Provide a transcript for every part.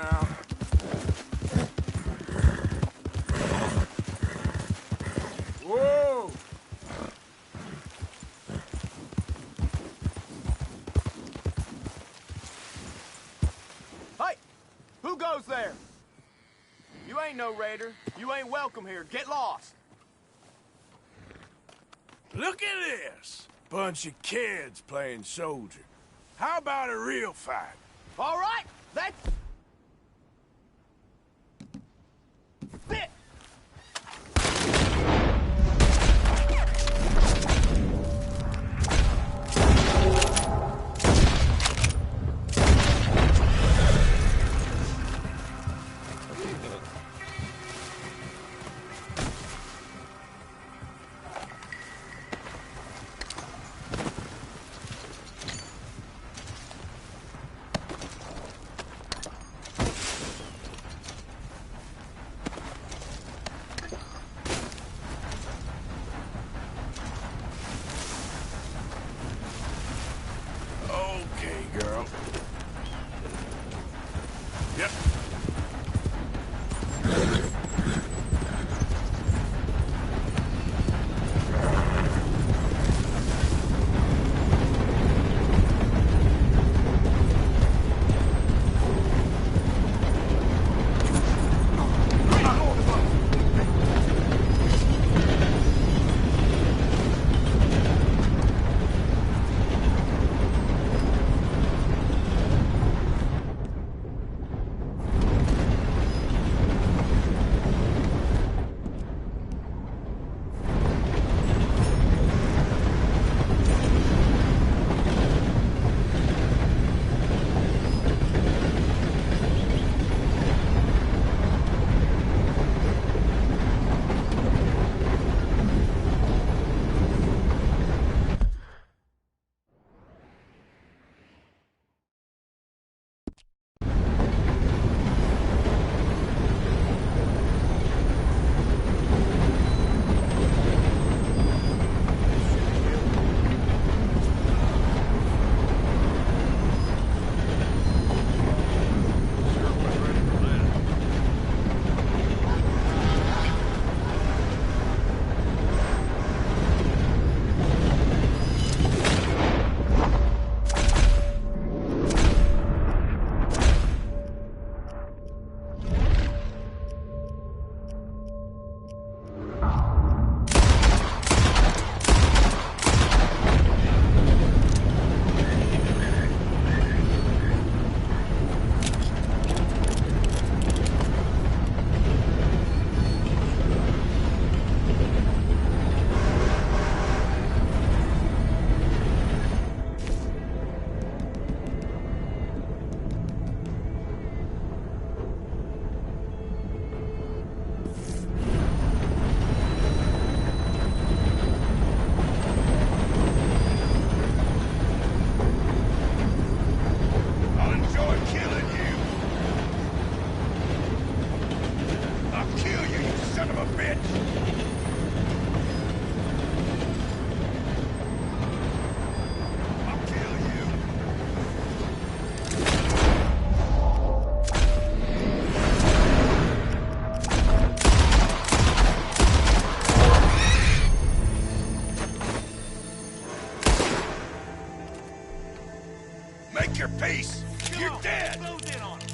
now. Whoa! Hey! Who goes there? You ain't no raider. You ain't welcome here. Get lost. Look at this! Bunch of kids playing soldier. How about a real fight? All right, that's it. Okay, girl. Yep. Make your peace! You're dead! Close in on him.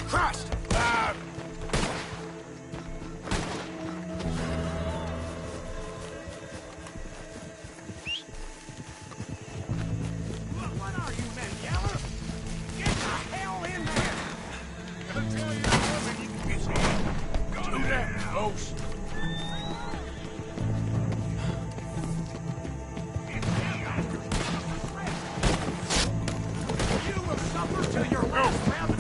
Christ! What are you men, Yeller? Get the hell in there! I'll tell you nothing you can get in. Do that, folks. You will suffer till your last breath.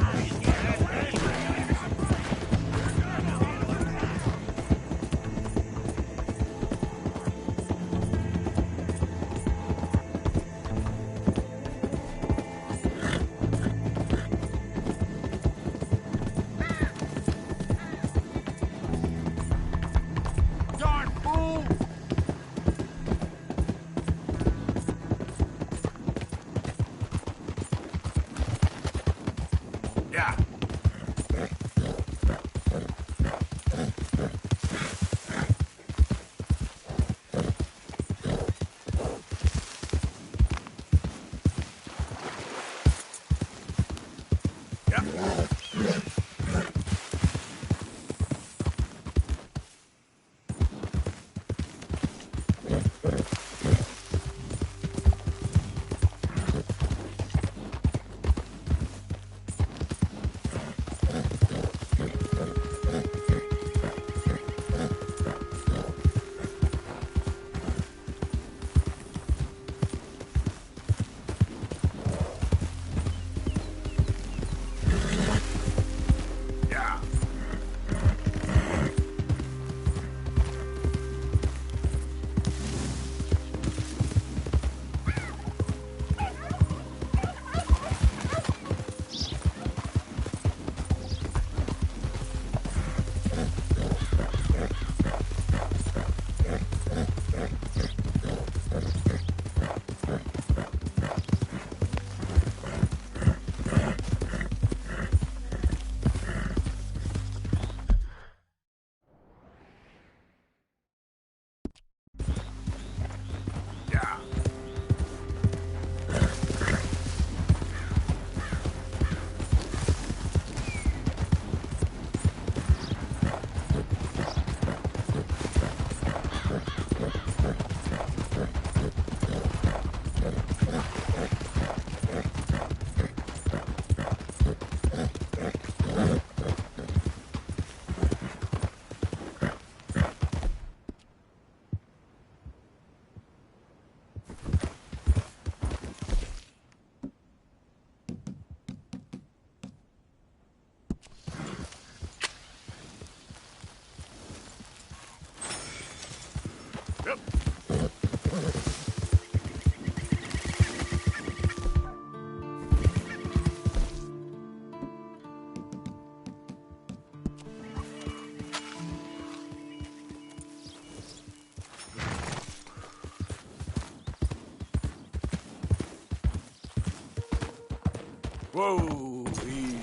Whoa, easy.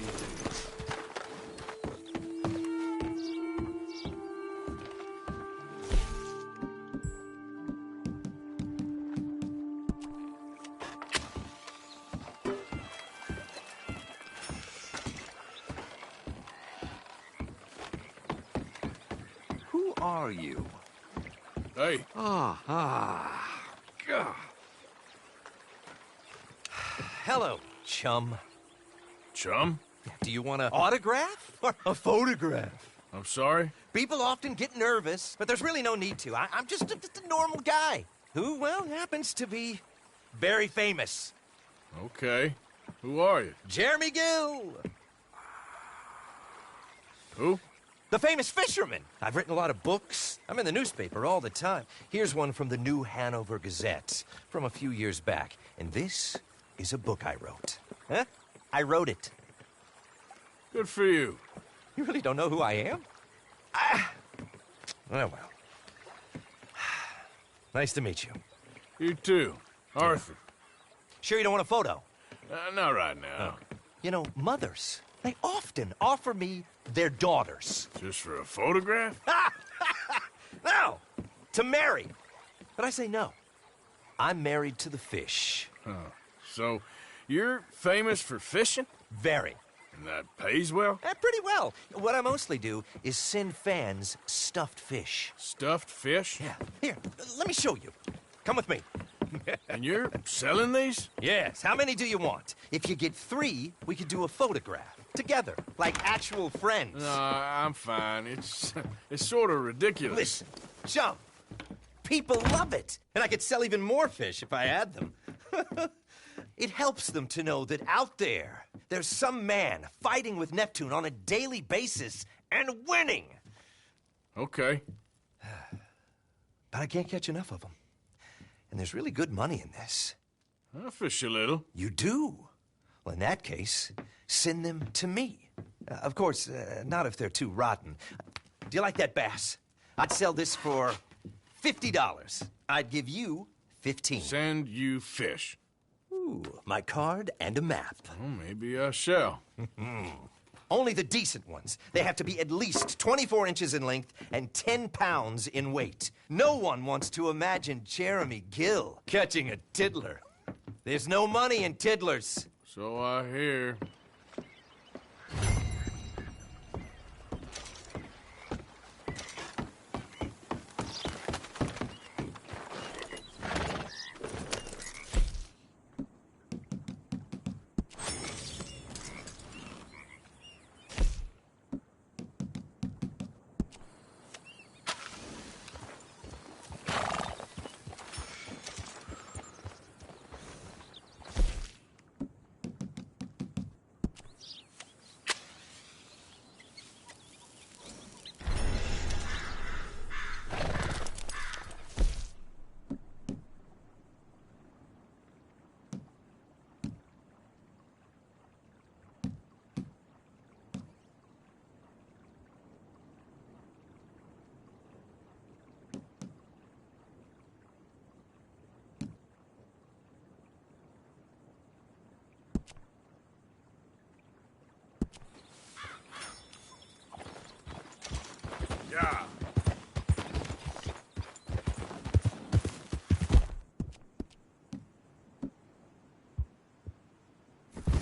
Who are you? Hey, God. Hello, chum. chum? Do you want an autograph or a photograph? I'm sorry? People often get nervous, but there's really no need to. I'm just a normal guy who, well, happens to be very famous. Okay. Who are you? Jeremy Gill, Who? the famous fisherman. I've written a lot of books. I'm in the newspaper all the time. Here's one from the New Hanover Gazette from a few years back. And this is a book I wrote. Huh? I wrote it. Good for you. You really don't know who I am? Oh, well. Nice to meet you. You too. Arthur. Sure you don't want a photo? Not right now. You know, mothers, they often offer me their daughters. Just for a photograph? No, to marry. But I say no. I'm married to the fish. So, you're famous for fishing? Very. And that pays well? Pretty well. What I mostly do is send fans stuffed fish. Stuffed fish? Yeah. Here, let me show you. Come with me. And you're selling these? Yes. How many do you want? If you get 3, we could do a photograph. Together. Like actual friends. No, I'm fine. It's sort of ridiculous. Listen, chum. People love it. And I could sell even more fish if I had them. It helps them to know that out there's some man fighting with Neptune on a daily basis and winning. Okay. But I can't catch enough of them. And there's really good money in this. I'll fish a little. You do? Well, in that case, send them to me. Of course, not if they're too rotten. Do you like that bass? I'd sell this for $50. I'd give you 15. Send you fish. Ooh, my card and a map. Well, maybe I shall. Only the decent ones. They have to be at least 24 inches in length and 10 pounds in weight. No one wants to imagine Jeremy Gill catching a tiddler. There's no money in tiddlers. So I hear. Yeah.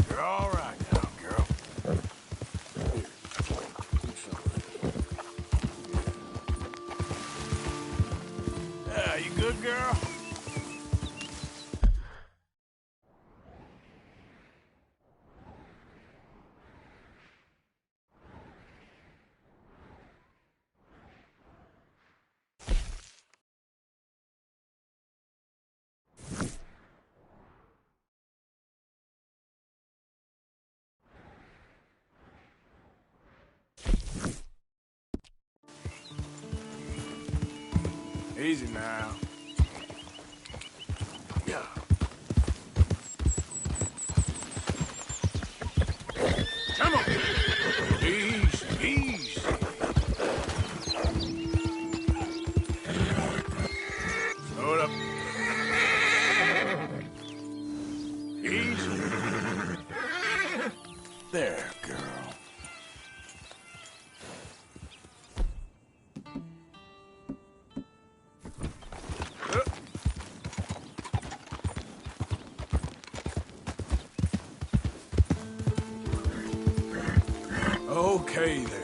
You're all right now, girl. Yeah, you good, girl? Easy now. Yeah. Come on. Easy, easy. Slow it up. Easy. Okay, then.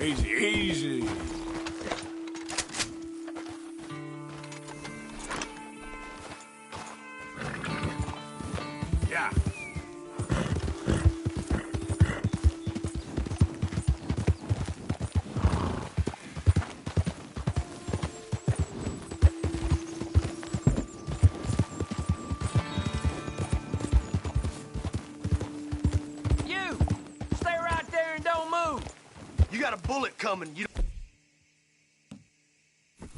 Easy, easy. Yeah. You! Stay right there and don't move! You got a bullet coming. You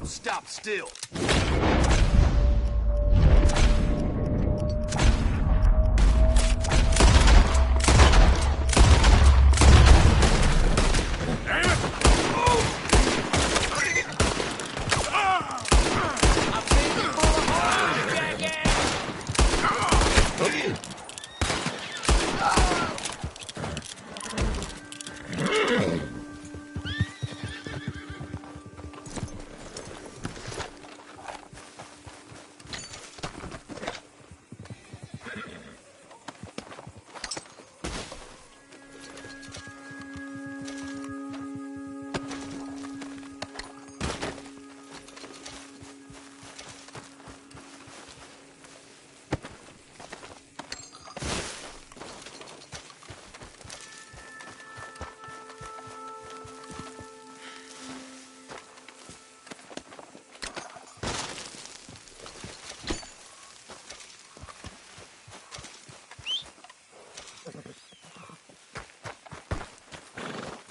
stop still.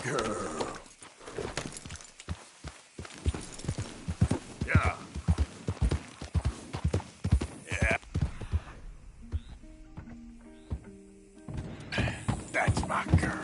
Girl. Yeah. Yeah. That's my girl.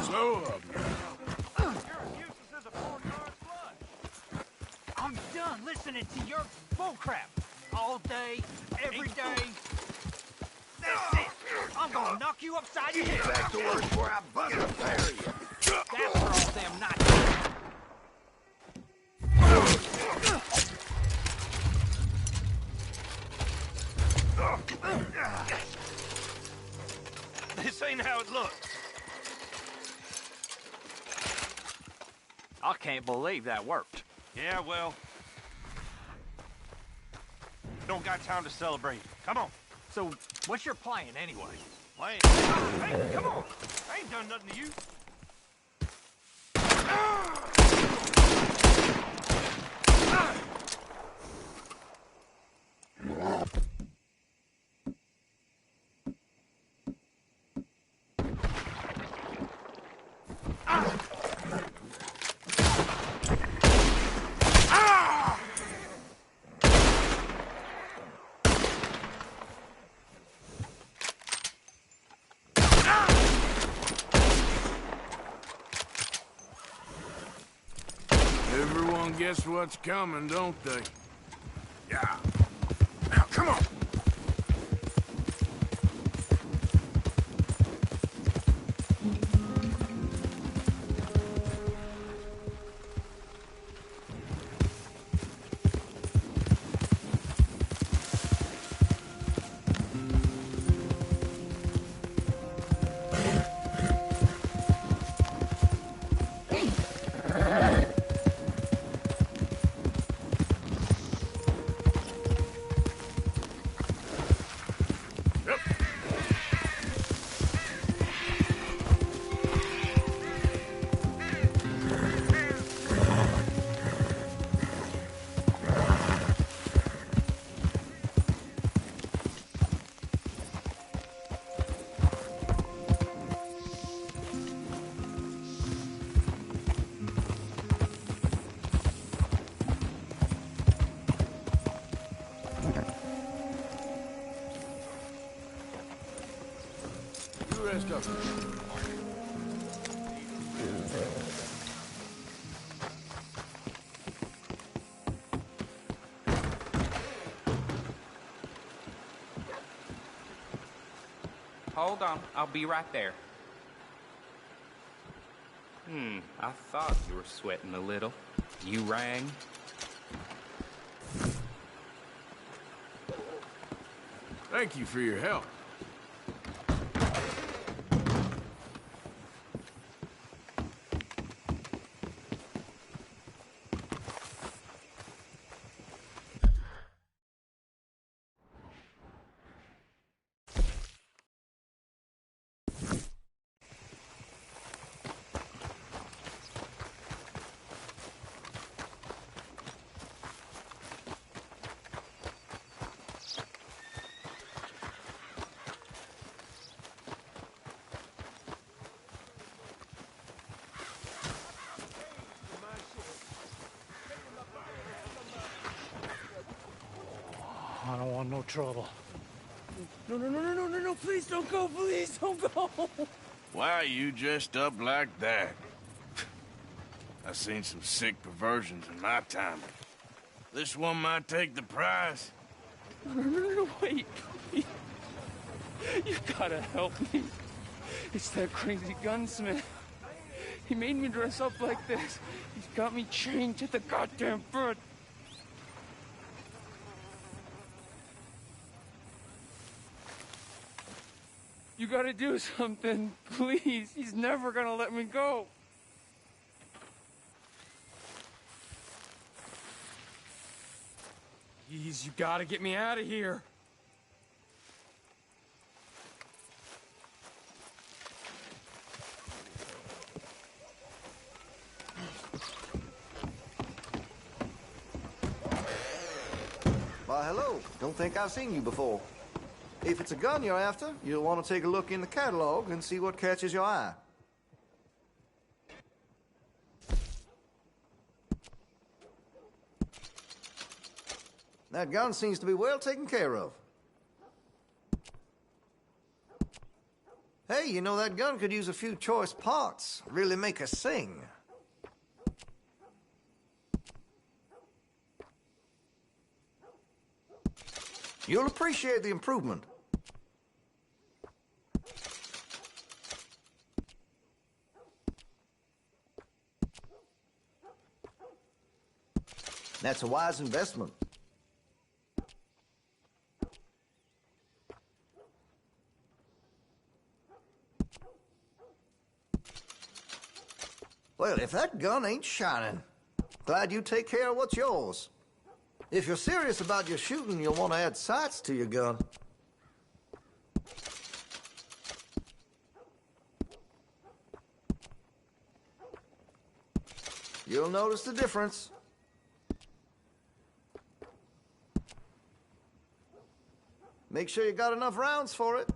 Slow up. I'm done listening to your bullcrap all day, every day. That's it. I'm gonna knock you upside your head. Back to work before I bust a bury you. That's for all them not. This ain't how it looks. I can't believe that worked. Yeah, well, don't got time to celebrate. Come on. So, what's your plan anyway? Plan. Hey, come on. I ain't done nothing to you. Everyone guess what's coming, don't they? Yeah. Now, come on. rest of them? Hold on, I'll be right there. I thought you were sweating a little. You rang? Thank you for your help. I don't want no trouble. No, please don't go, please don't go. Why are you dressed up like that? I've seen some sick perversions in my time. This one might take the prize. No, wait, please. You gotta help me. It's that crazy gunsmith. He made me dress up like this. He's got me chained to the goddamn bed. You gotta do something, please. He's never gonna let me go. Please, you gotta get me out of here. Why, hello. Don't think I've seen you before. If it's a gun you're after, you'll want to take a look in the catalog and see what catches your eye. That gun seems to be well taken care of. Hey, you know, that gun could use a few choice parts. Really make us sing. You'll appreciate the improvement. That's a wise investment. Well, if that gun ain't shining, glad you take care of what's yours. If you're serious about your shooting, you'll want to add sights to your gun. You'll notice the difference. Make sure you got enough rounds for it.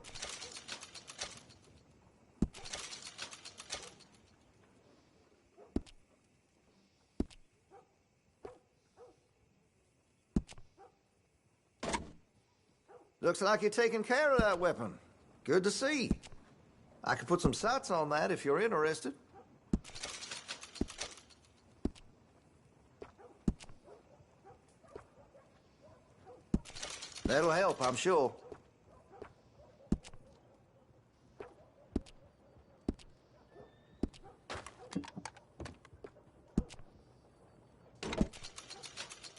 Looks like you're taking care of that weapon. Good to see. I could put some sights on that if you're interested. That'll help, I'm sure.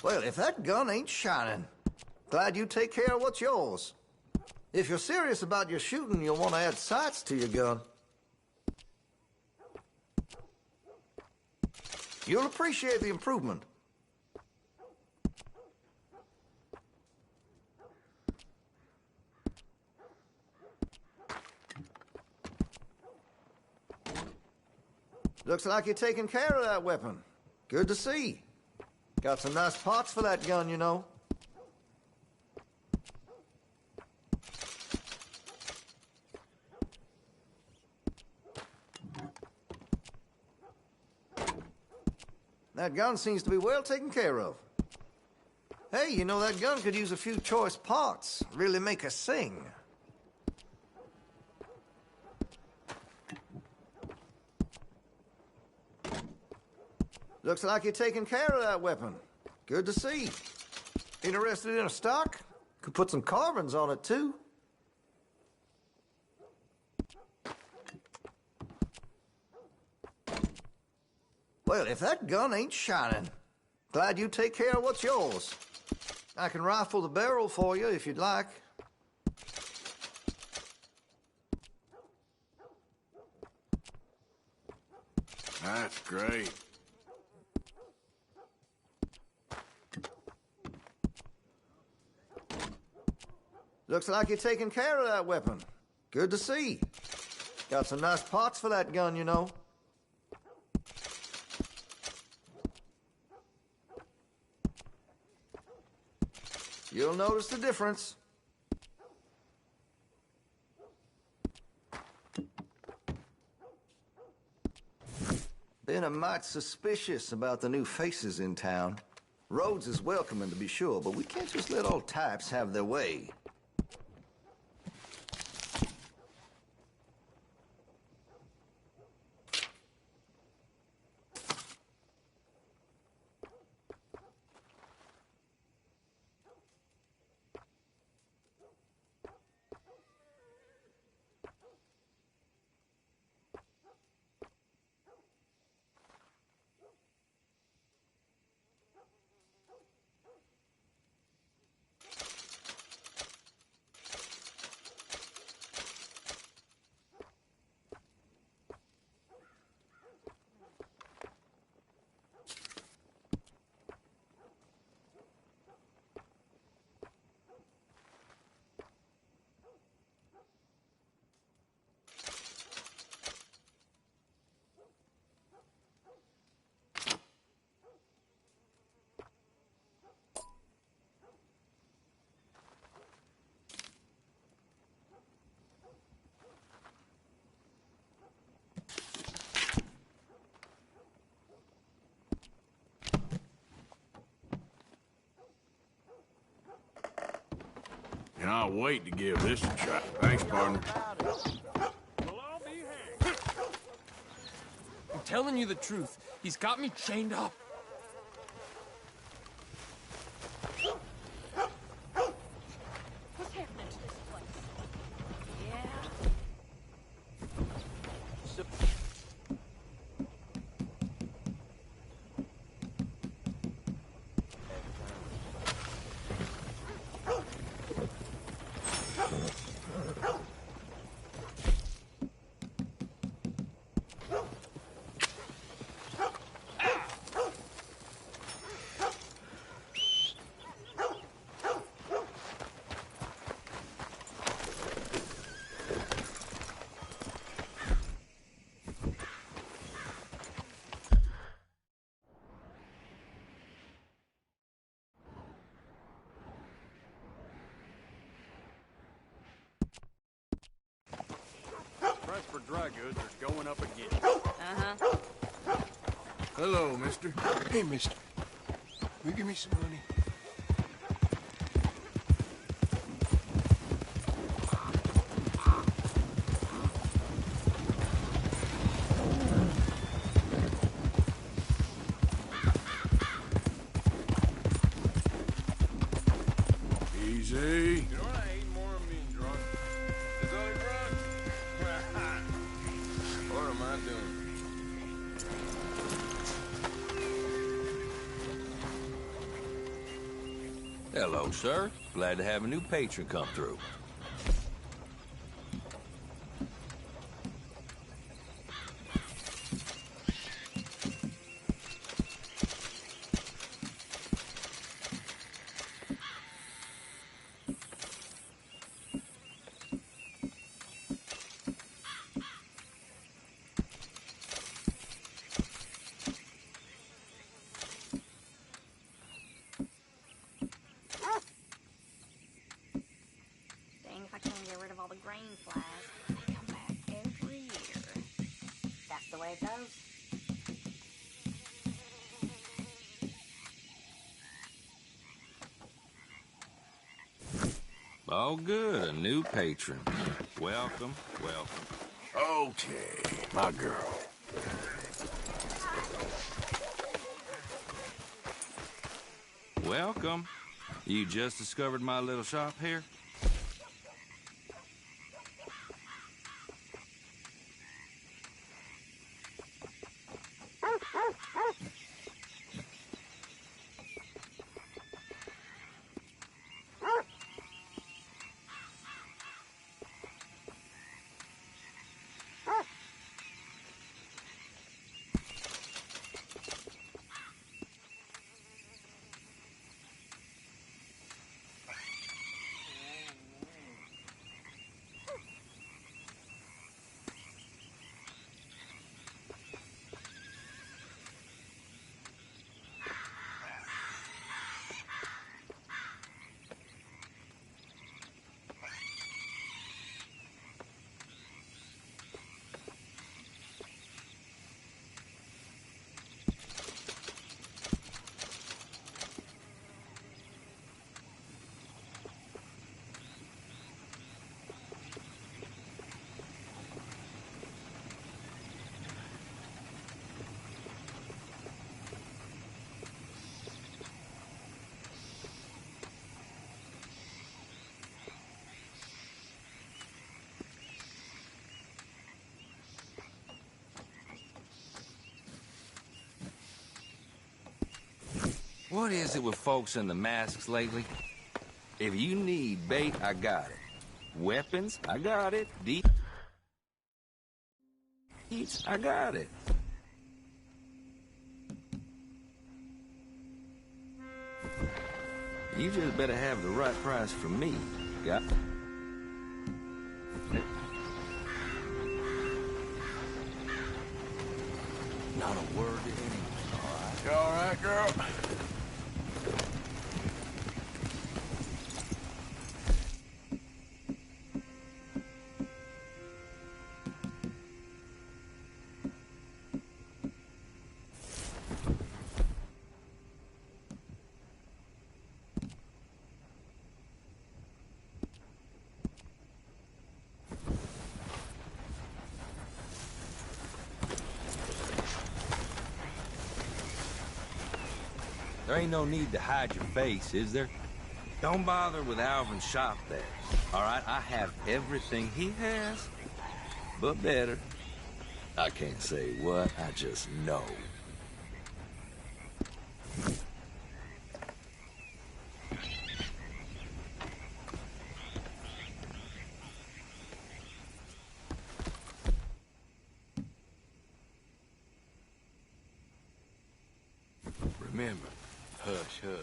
Well, if that gun ain't shining, glad you take care of what's yours. If you're serious about your shooting, you'll want to add sights to your gun. You'll appreciate the improvement. Looks like you're taking care of that weapon. Good to see. Got some nice parts for that gun, you know. That gun seems to be well taken care of. Hey, you know, that gun could use a few choice parts. Really make us sing. Looks like you're taking care of that weapon. Good to see. Interested in a stock? Could put some carbons on it, too. Well, if that gun ain't shining, glad you take care of what's yours. I can rifle the barrel for you if you'd like. That's great. Looks like you're taking care of that weapon. Good to see. Got some nice parts for that gun, you know. You'll notice the difference. Been a mite suspicious about the new faces in town. Rhodes is welcoming, to be sure, but we can't just let old types have their way. And I'll wait to give this a try. Thanks, partner. I'm telling you the truth. He's got me chained up. What's happening to this place? Yeah. Price for dry goods is going up again. Uh-huh. Hello, mister. Hey, mister. Will you give me some money? Easy. You know what I hate more of being drunk? It's only drunk. What am I doing? Hello, sir. Glad to have a new patron come through. Dang, if I can't get rid of all the grain flies, they come back every year. That's the way it goes. All good. A new patron. Welcome, welcome. Okay, my girl. Welcome. You just discovered my little shop here? What is it with folks in the masks lately? If you need bait, I got it. Weapons, I got it. Eats, I got it. You just better have the right price for me. Got it? Not a word to anyone, all right? You all right, girl? There ain't no need to hide your face, is there? Don't bother with Alvin's shop there. All right, I have everything he has, but better. I can't say what, I just know. Remember, hush, hush.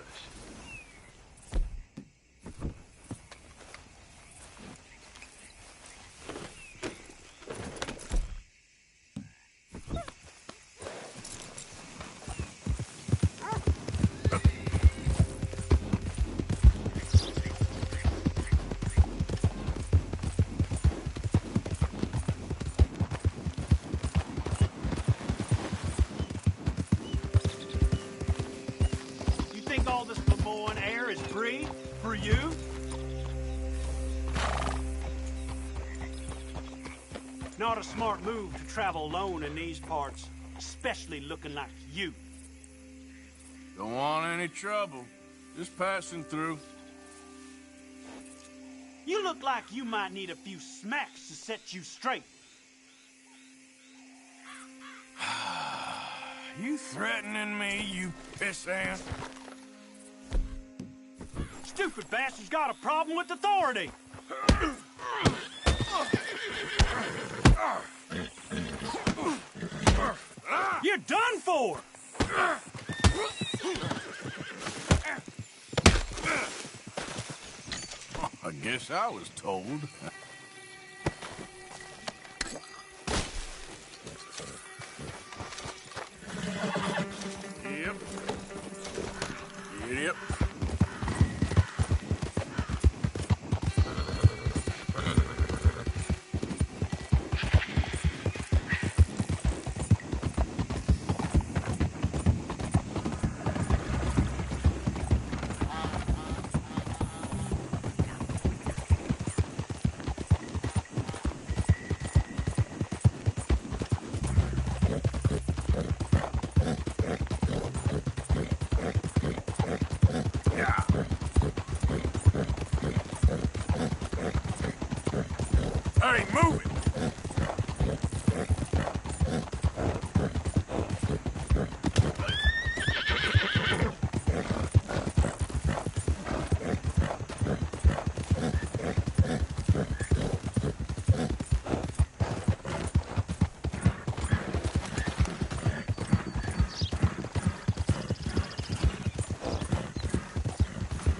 All this Lemoyne air is free for you? Not a smart move to travel alone in these parts, especially looking like you. Don't want any trouble. Just passing through. You look like you might need a few smacks to set you straight. You threatening me, you pissant? Stupid bastard's got a problem with authority. You're done for. I guess I was told. Yep. Yep. Hey, move it!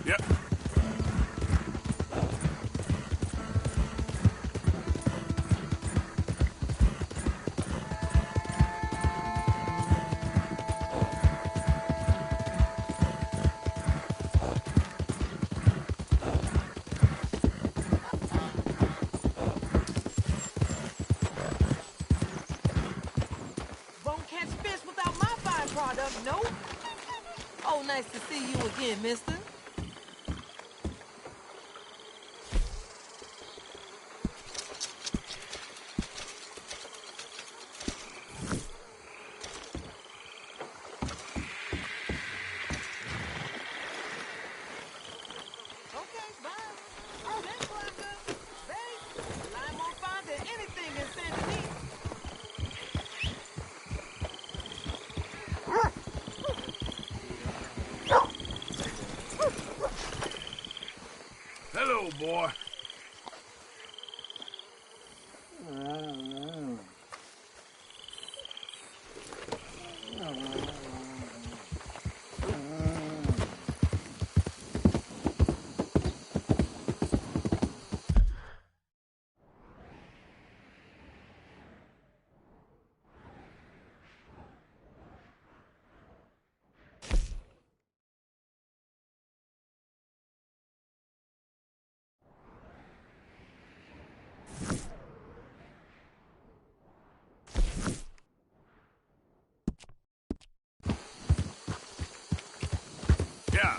Yep. Bone can't fish without my fine product, no? Oh, nice to see you again, mister. Okay, bye. Oh, that's Blanca. Babe, I'm more fine than anything in San Denis. Hello, boy. Yeah.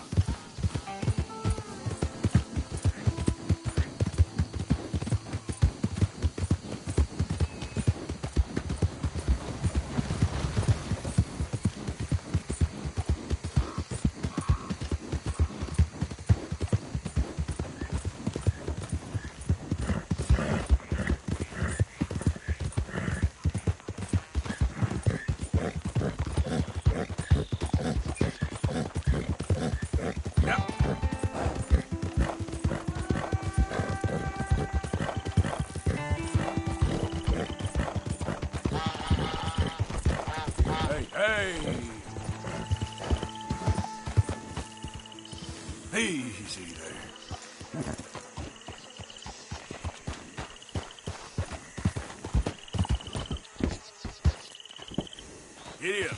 Hey! Easy there. Giddy up.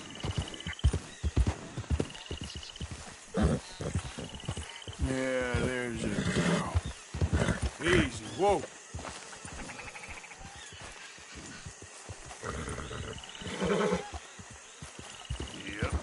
Yeah, there's a girl. Easy, whoa. Yep.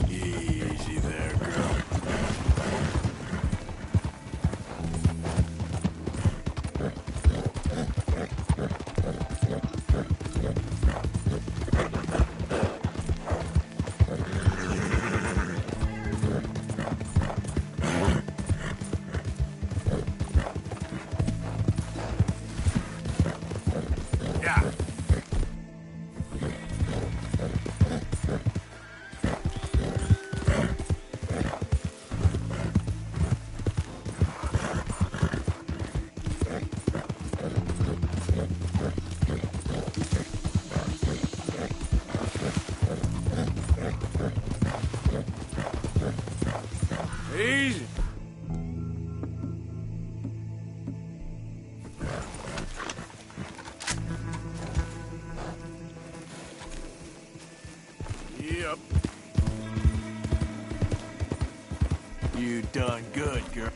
Easy there, girl. Yeah. Easy. Yep. You done good, girl.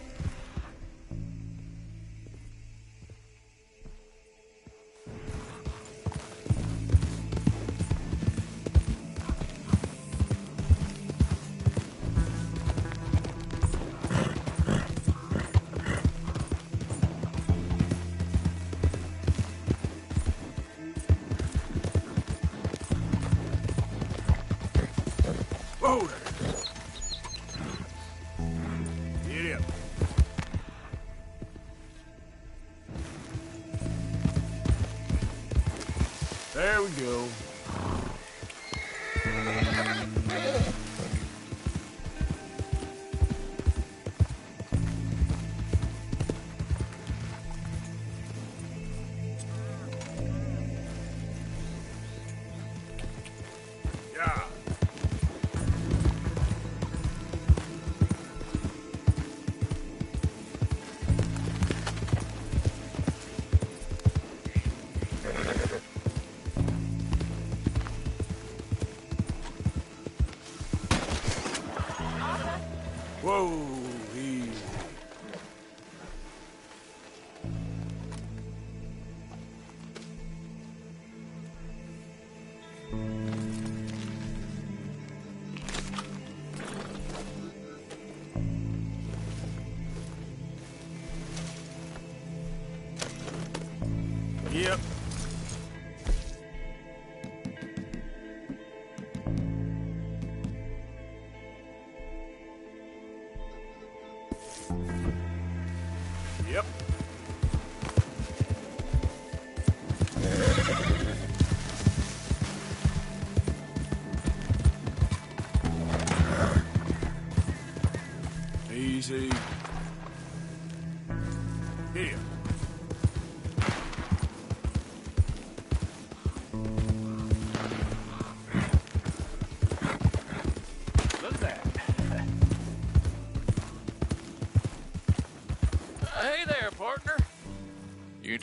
There we go. Yeah. Whoa, easy. Yep. Yep. Easy. Here. Look at that. Hey there, partner. You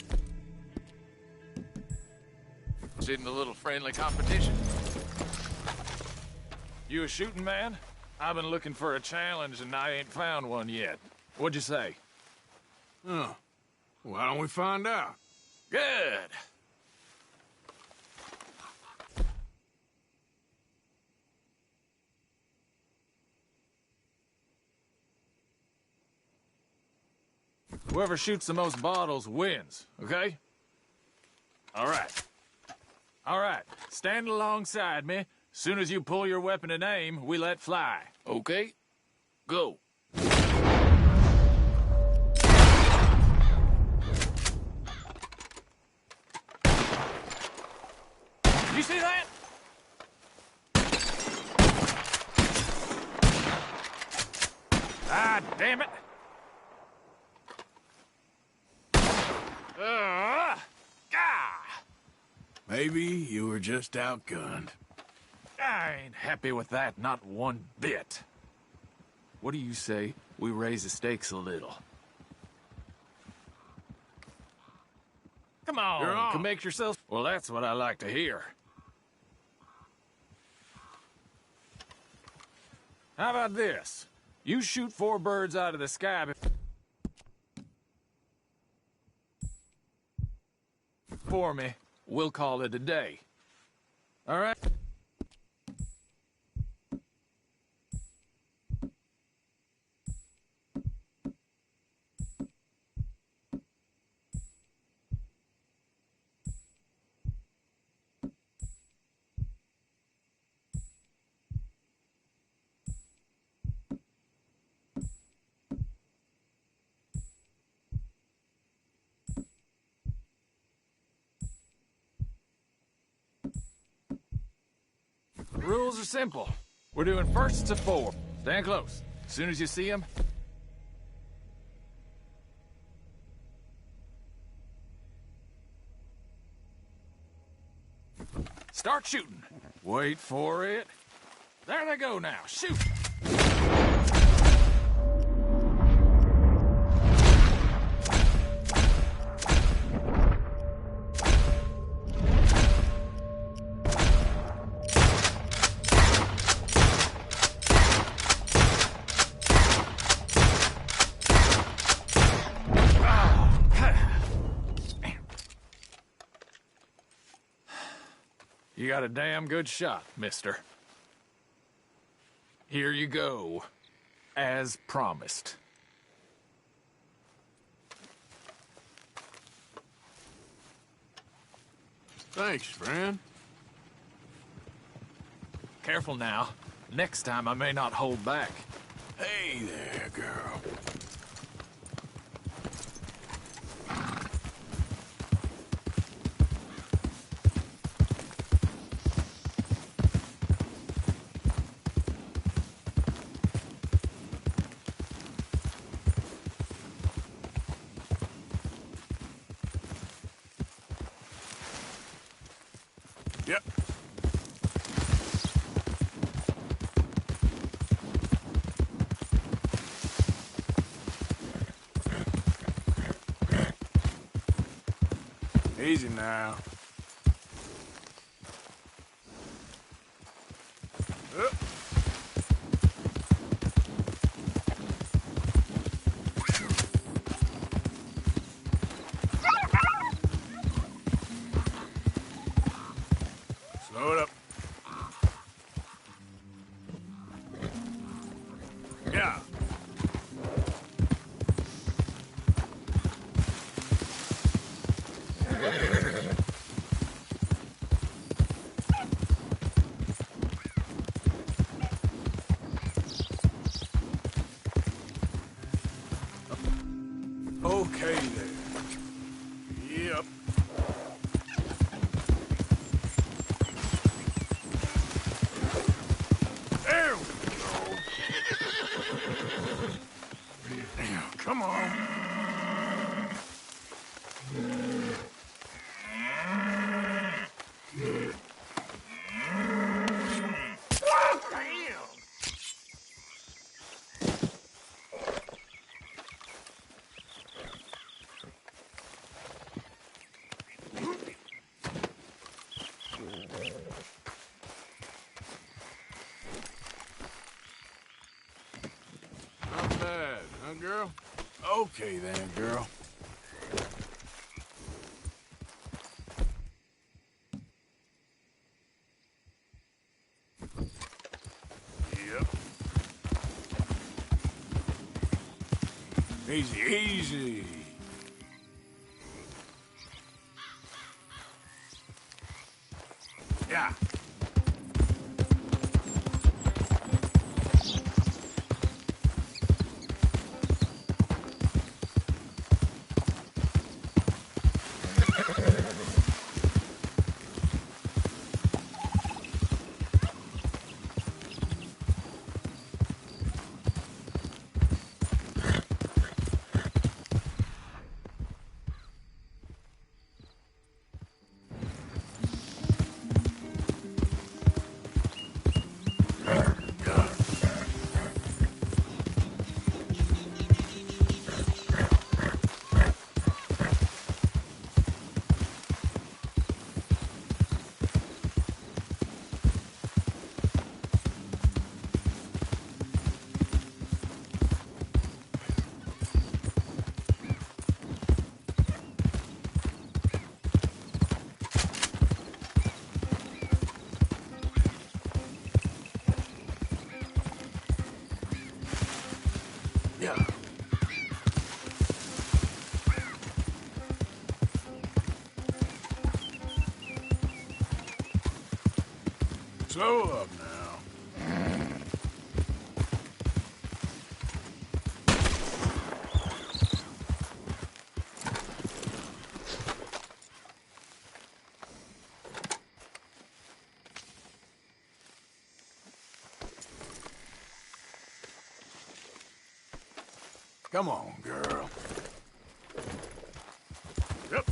interested in a little friendly competition? You a shooting man? I've been looking for a challenge and I ain't found one yet. What'd you say? Oh, why don't we find out? Good. Whoever shoots the most bottles wins, okay? All right. All right, stand alongside me. Soon as you pull your weapon and aim, we let fly. Okay. Go. You see that? Ah, damn it. Gah! Maybe you were just outgunned. I ain't happy with that, not one bit. What do you say we raise the stakes a little? Come on, You're on. can make yourself... Well, that's what I like to hear. How about this? You shoot 4 birds out of the sky for me. We'll call it a day. All right? Rules are simple. We're doing first to 4. Stand close. As soon as you see them, start shooting. Wait for it. There they go now. Shoot. You got a damn good shot, mister. Here you go. As promised. Thanks, friend. Careful now. Next time I may not hold back. Hey there, girl. Yep. Easy now. Up. Slow it up. Yeah. Okay then. Yep. There we go. Now, come on. Not bad, huh, girl? Okay then, girl. Yep. Easy, easy. Yeah. Yeah. Slow up now. Come on, girl. Yep.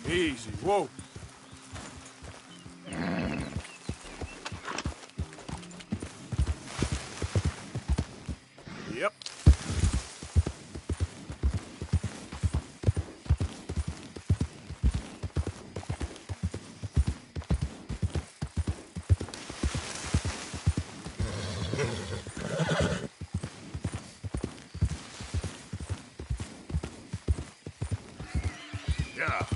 Easy. Whoa. Yep. Yeah.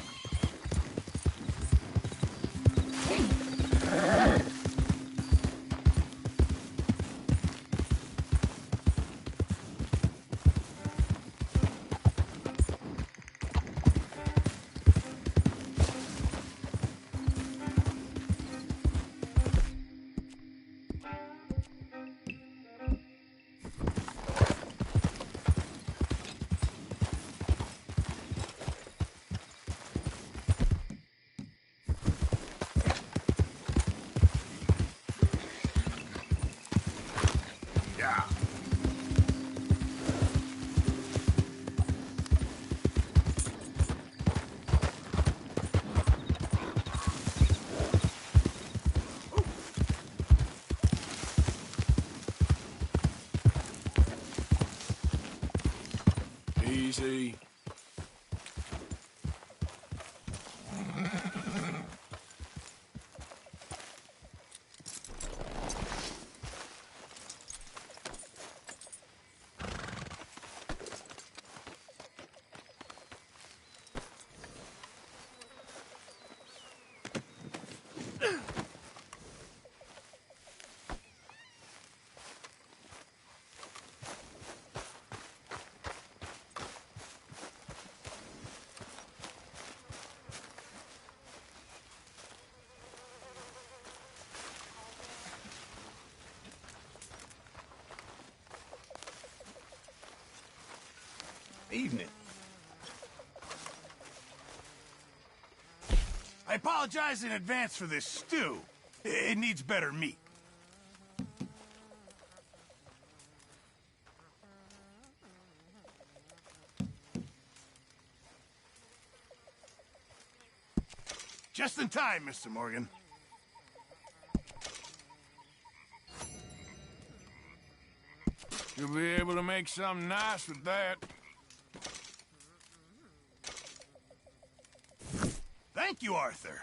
Easy. Evening. I apologize in advance for this stew. It needs better meat. Just in time, Mr. Morgan. You'll be able to make something nice with that. Thank you, Arthur.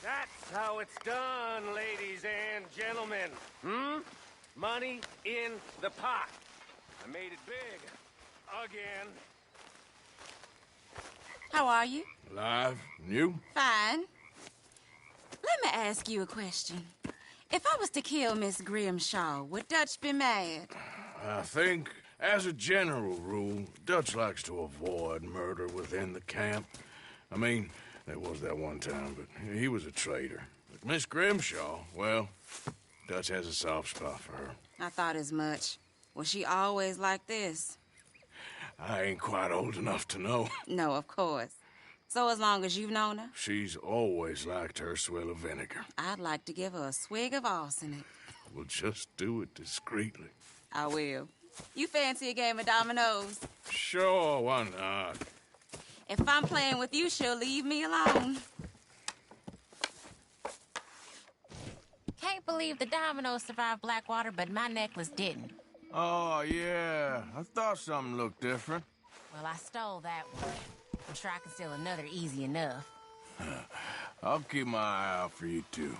That's how it's done, ladies and gentlemen. Money in the pot. I made it big. Again. How are you? Alive? And you? Fine. Let me ask you a question. If I was to kill Miss Grimshaw, would Dutch be mad? I think, as a general rule, Dutch likes to avoid murder within the camp. I mean, there was that one time, but he was a traitor. But Miss Grimshaw, well, Dutch has a soft spot for her. I thought as much. Was she always like this? I ain't quite old enough to know. No, of course. So as long as you've known her? She's always liked her swill of vinegar. I'd like to give her a swig of arsenic. We'll just do it discreetly. I will. You fancy a game of dominoes? Sure, why not? If I'm playing with you, she'll leave me alone. Can't believe the dominoes survived Blackwater, but my necklace didn't. Oh, yeah. I thought something looked different. Well, I stole that one. I'm sure I can steal another easy enough. I'll keep my eye out for you, too.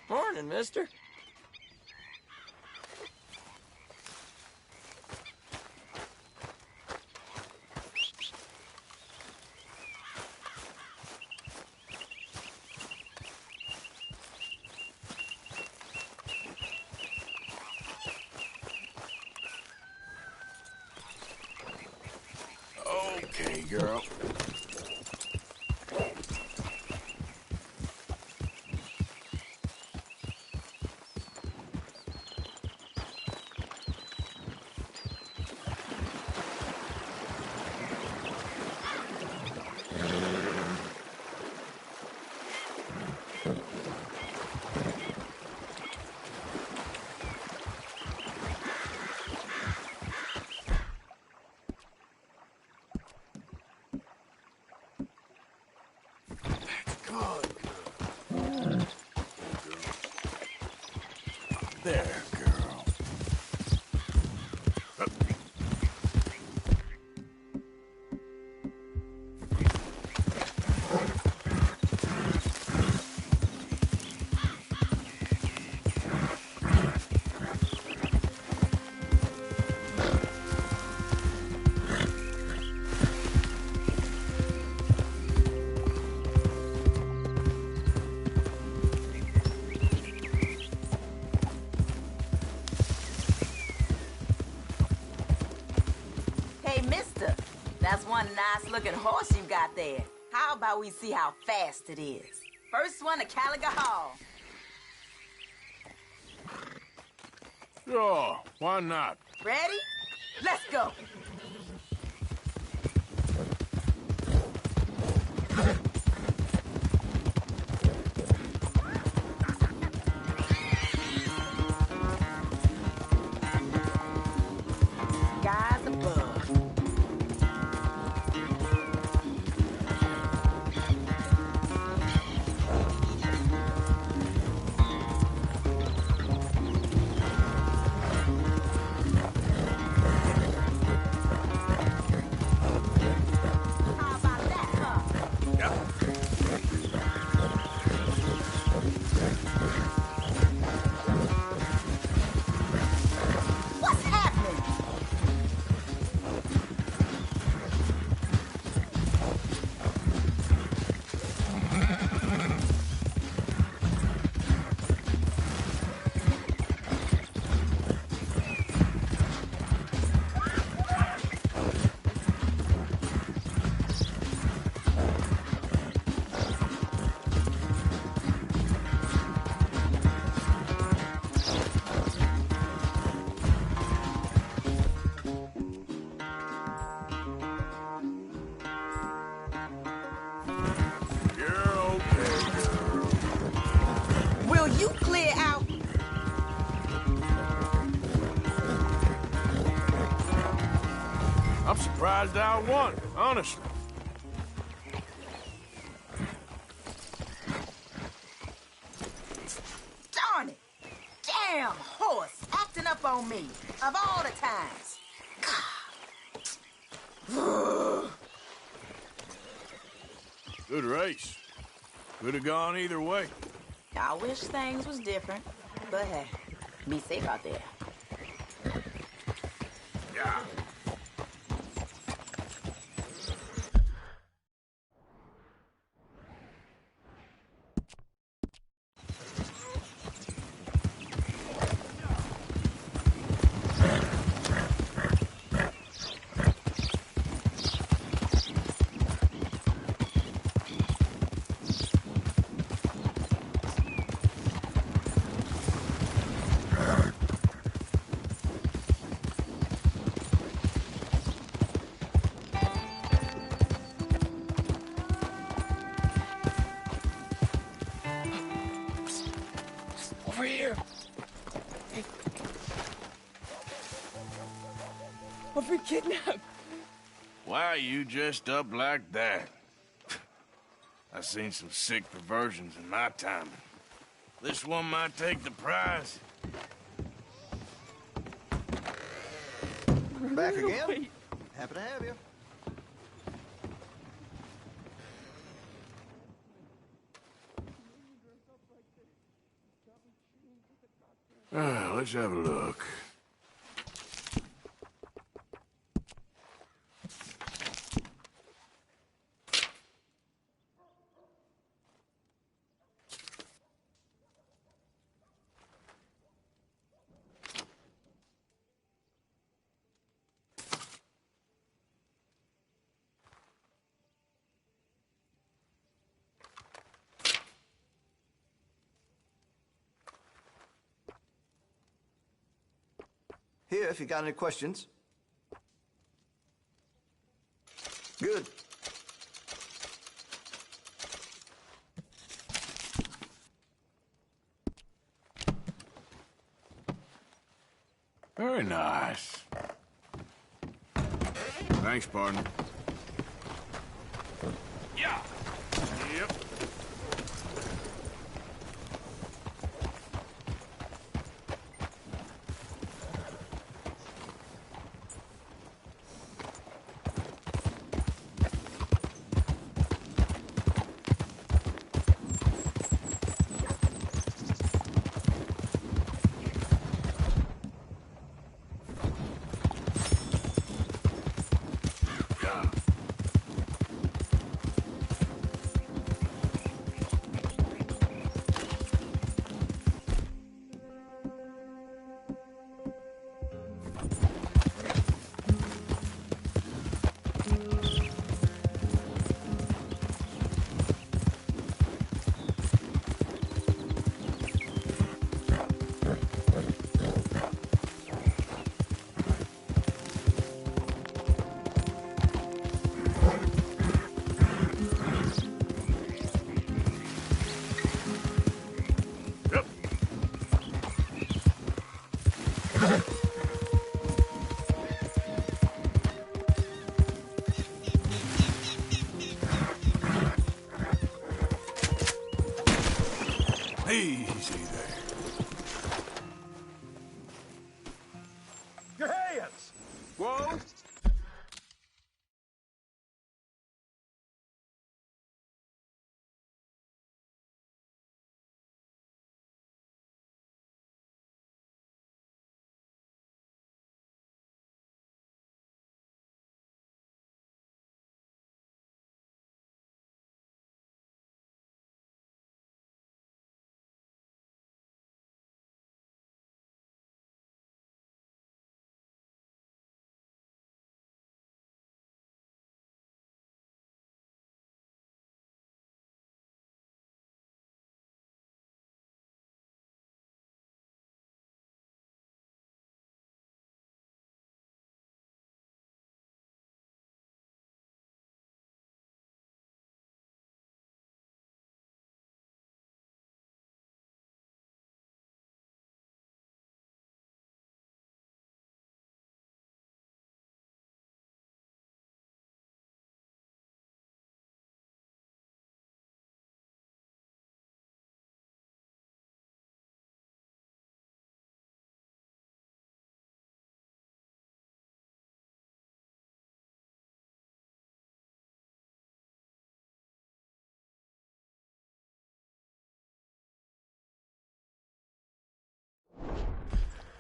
Morning, mister. girl. There, girl. Hey, mister, that's one nice-looking horse you got there. How about we see how fast it is? First one to Caliga Hall. Sure, why not? Ready? Let's go. Skies above. How about that, huh? What's happening? You're okay, girl. Will you clear out? I'm surprised I won, honestly. Darn it! Damn horse acting up on me, of all the times. Good race. Could have gone either way. I wish things was different, but hey, be safe out there. Yeah. Over here. I've been kidnapped. Why are you dressed up like that? I've seen some sick perversions in my time. This one might take the prize. Back again? Wait. Happy to have you. Let's have a look. Here, if you got any questions. Good. Very nice. Thanks, partner. Yeah. Yep. Easy there. Your hands! Whoa!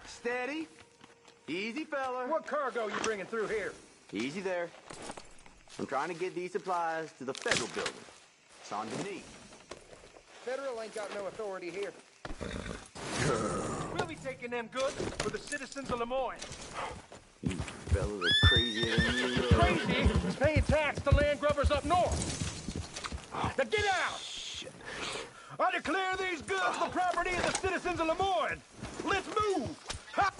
Steady. Easy, fella. What cargo you bringing through here? Easy there. I'm trying to get these supplies to the federal building. It's on to me. Federal ain't got no authority here. We'll be taking them goods for the citizens of Lemoyne. You fellas are crazier than you. Crazy is paying tax to land grubbers up north. Now get out! Shit. I declare these goods the property of the citizens of Lemoyne. Let's move! Ha!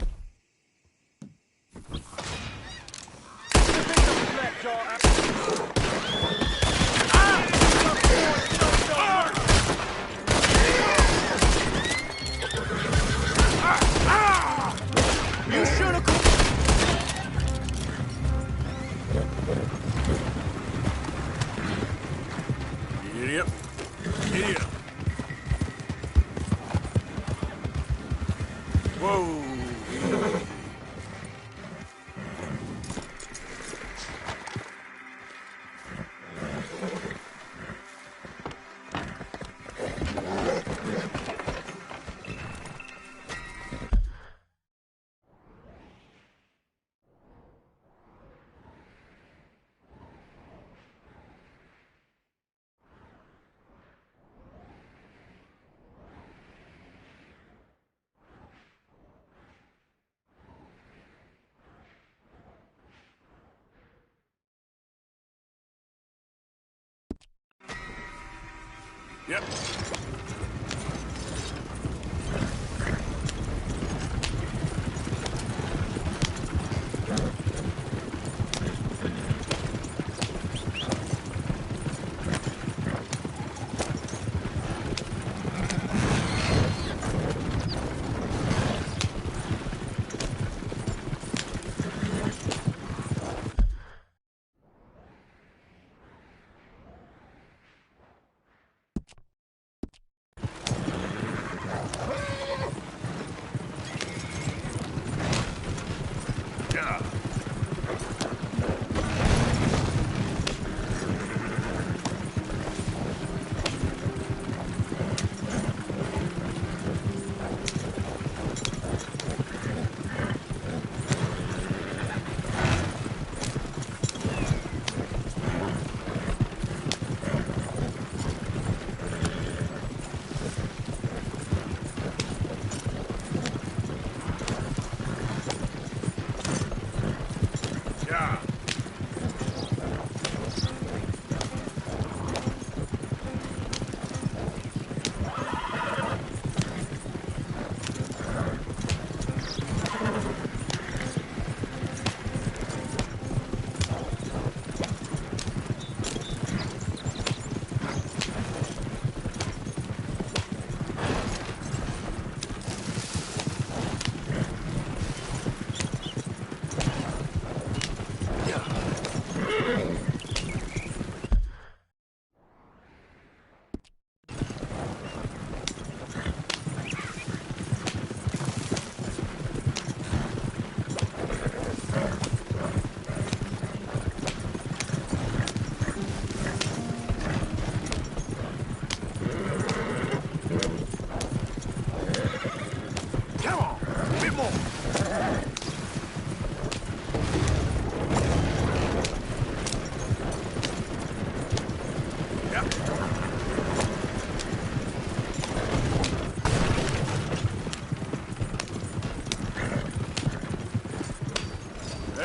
You should have. Idiot. Idiot. Whoa. Yep.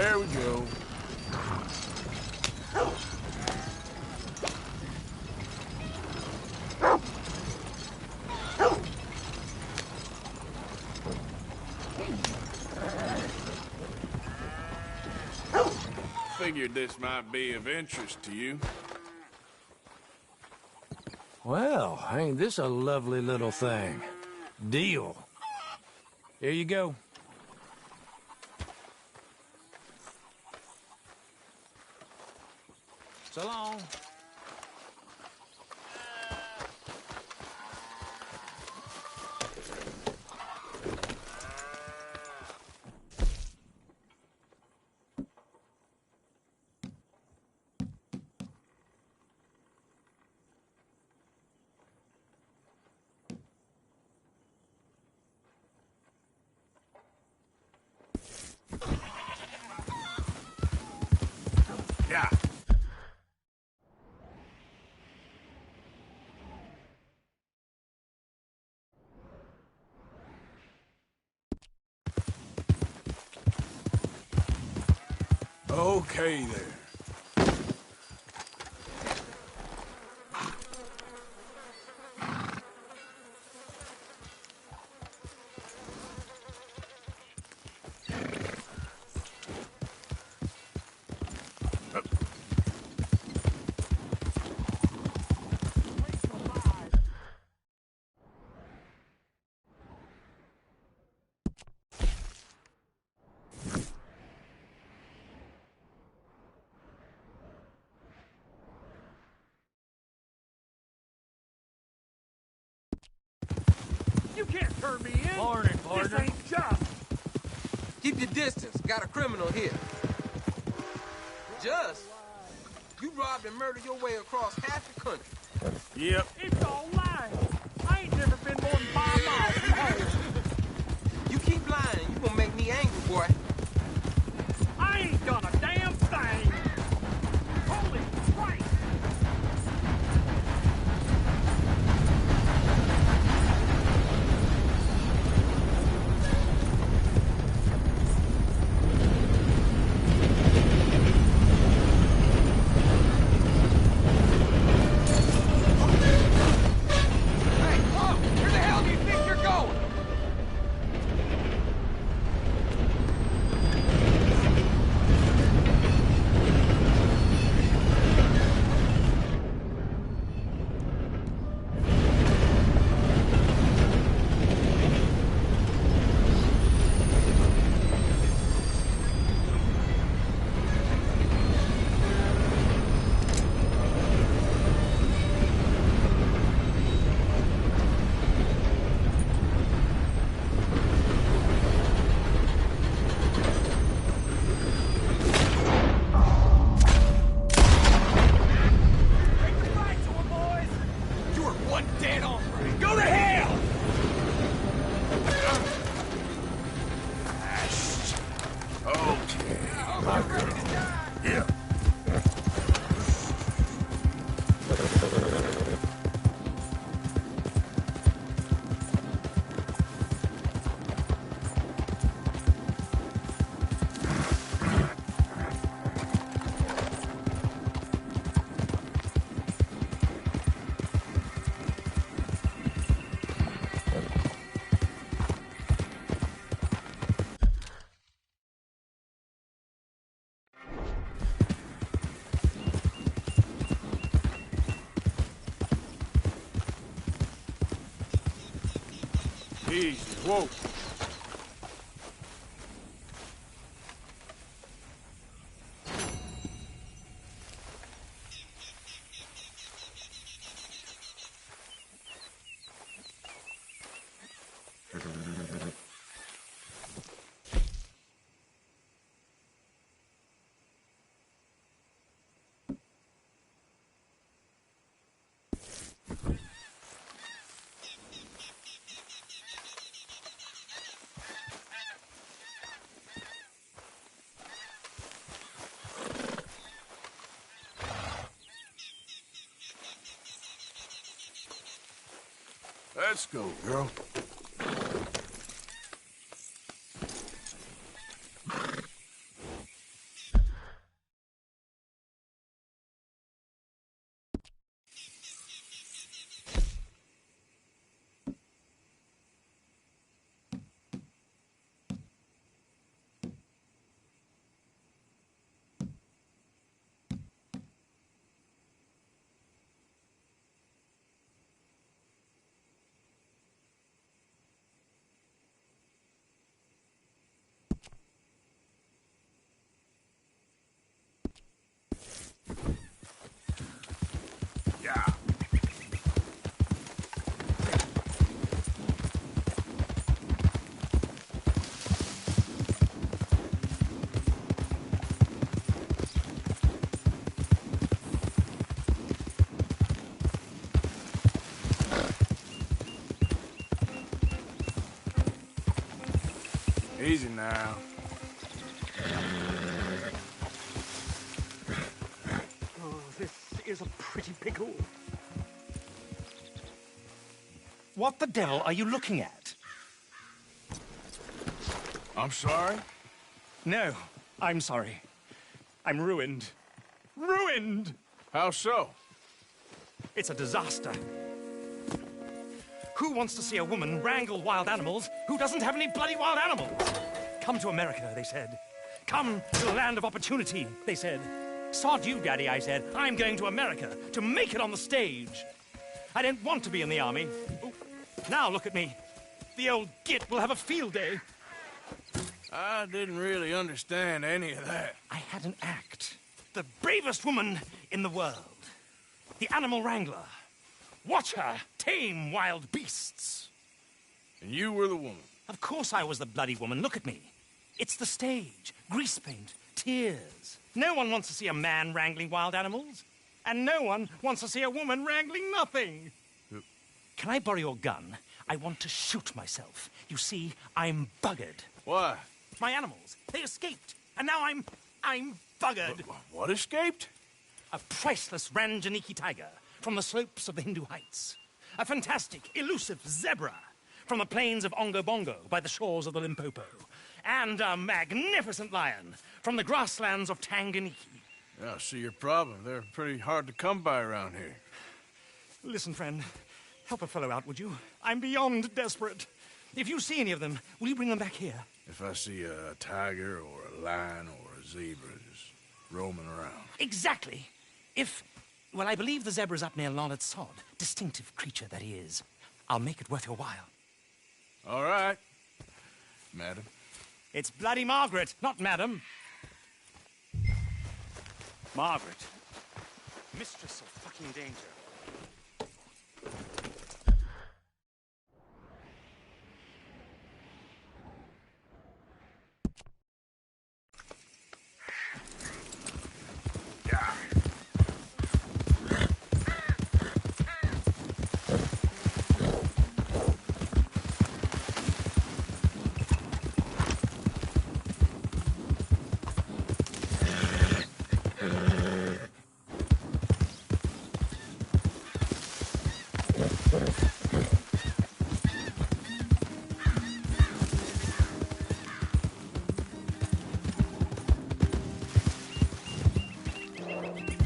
There we go. Figured this might be of interest to you. Well, ain't this a lovely little thing? Deal. Here you go. So long. Yeah. Okay there. You can't turn me in. Morning, partner. This ain't just. Keep your distance. Got a criminal here. Just? You robbed and murdered your way across half the country. Yep. It's all lying. I ain't never been more than 5 miles from home. You keep lying, you gonna make me angry, boy. I ain't done a damn thing. Holy Christ! Hey, whoa! Where the hell do you think you're going? Easy. Whoa. Let's go, girl. Easy now. Oh, this is a pretty pickle. What the devil are you looking at? I'm sorry? No, I'm sorry. I'm ruined. Ruined! How so? It's a disaster. Who wants to see a woman wrangle wild animals who doesn't have any bloody wild animals? Come to America, they said. Come to the land of opportunity, they said. Sod you, Daddy, I said. I'm going to America to make it on the stage. I don't want to be in the army. Ooh. Now look at me. The old git will have a field day. I didn't really understand any of that. I had an act. The bravest woman in the world. The animal wrangler. Watch her tame wild beasts. And you were the woman? Of course I was the bloody woman. Look at me. It's the stage. Grease paint. Tears. No one wants to see a man wrangling wild animals. And no one wants to see a woman wrangling nothing. Can I borrow your gun? I want to shoot myself. You see, I'm buggered. Why? My animals. They escaped. And now I'm buggered. What escaped? A priceless Ranjaniki tiger from the slopes of the Hindu Heights. A fantastic, elusive zebra from the plains of Ongo Bongo by the shores of the Limpopo. And a magnificent lion from the grasslands of Tanganyika. Yeah, I see your problem. They're pretty hard to come by around here. Listen, friend. Help a fellow out, would you? I'm beyond desperate. If you see any of them, will you bring them back here? If I see a tiger or a lion or a zebra just roaming around. Exactly. Well, I believe the zebra's up near Larned Sod. Distinctive creature that he is. I'll make it worth your while. All right, madam. It's bloody Margaret, not madam. Margaret. Mistress of fucking danger.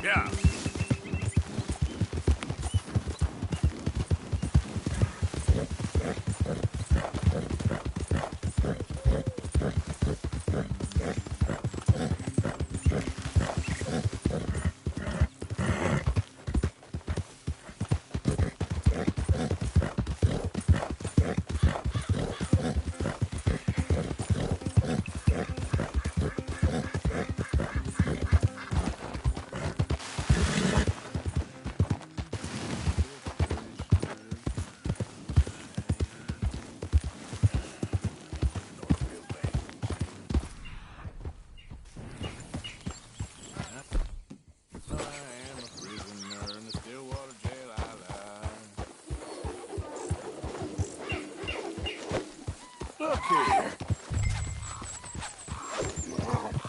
Yeah. Look here.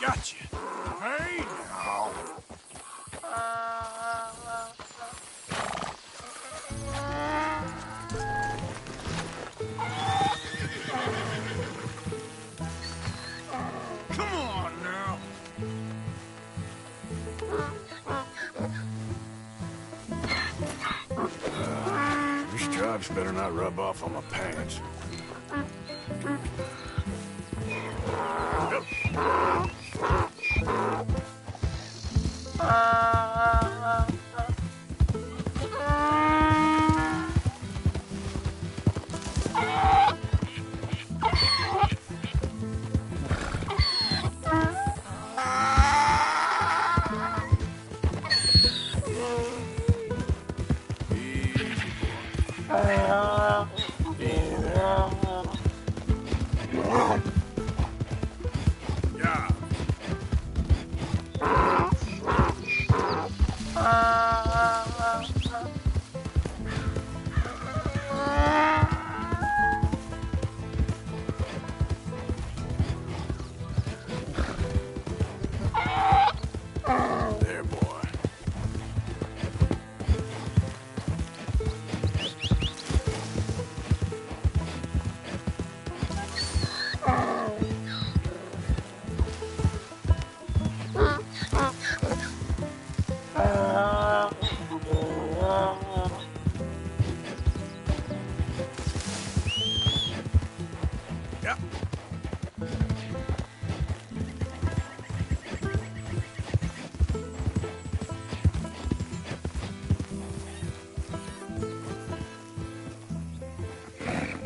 Gotcha. Hey now. Come on now. These stripes better not rub off on my pants.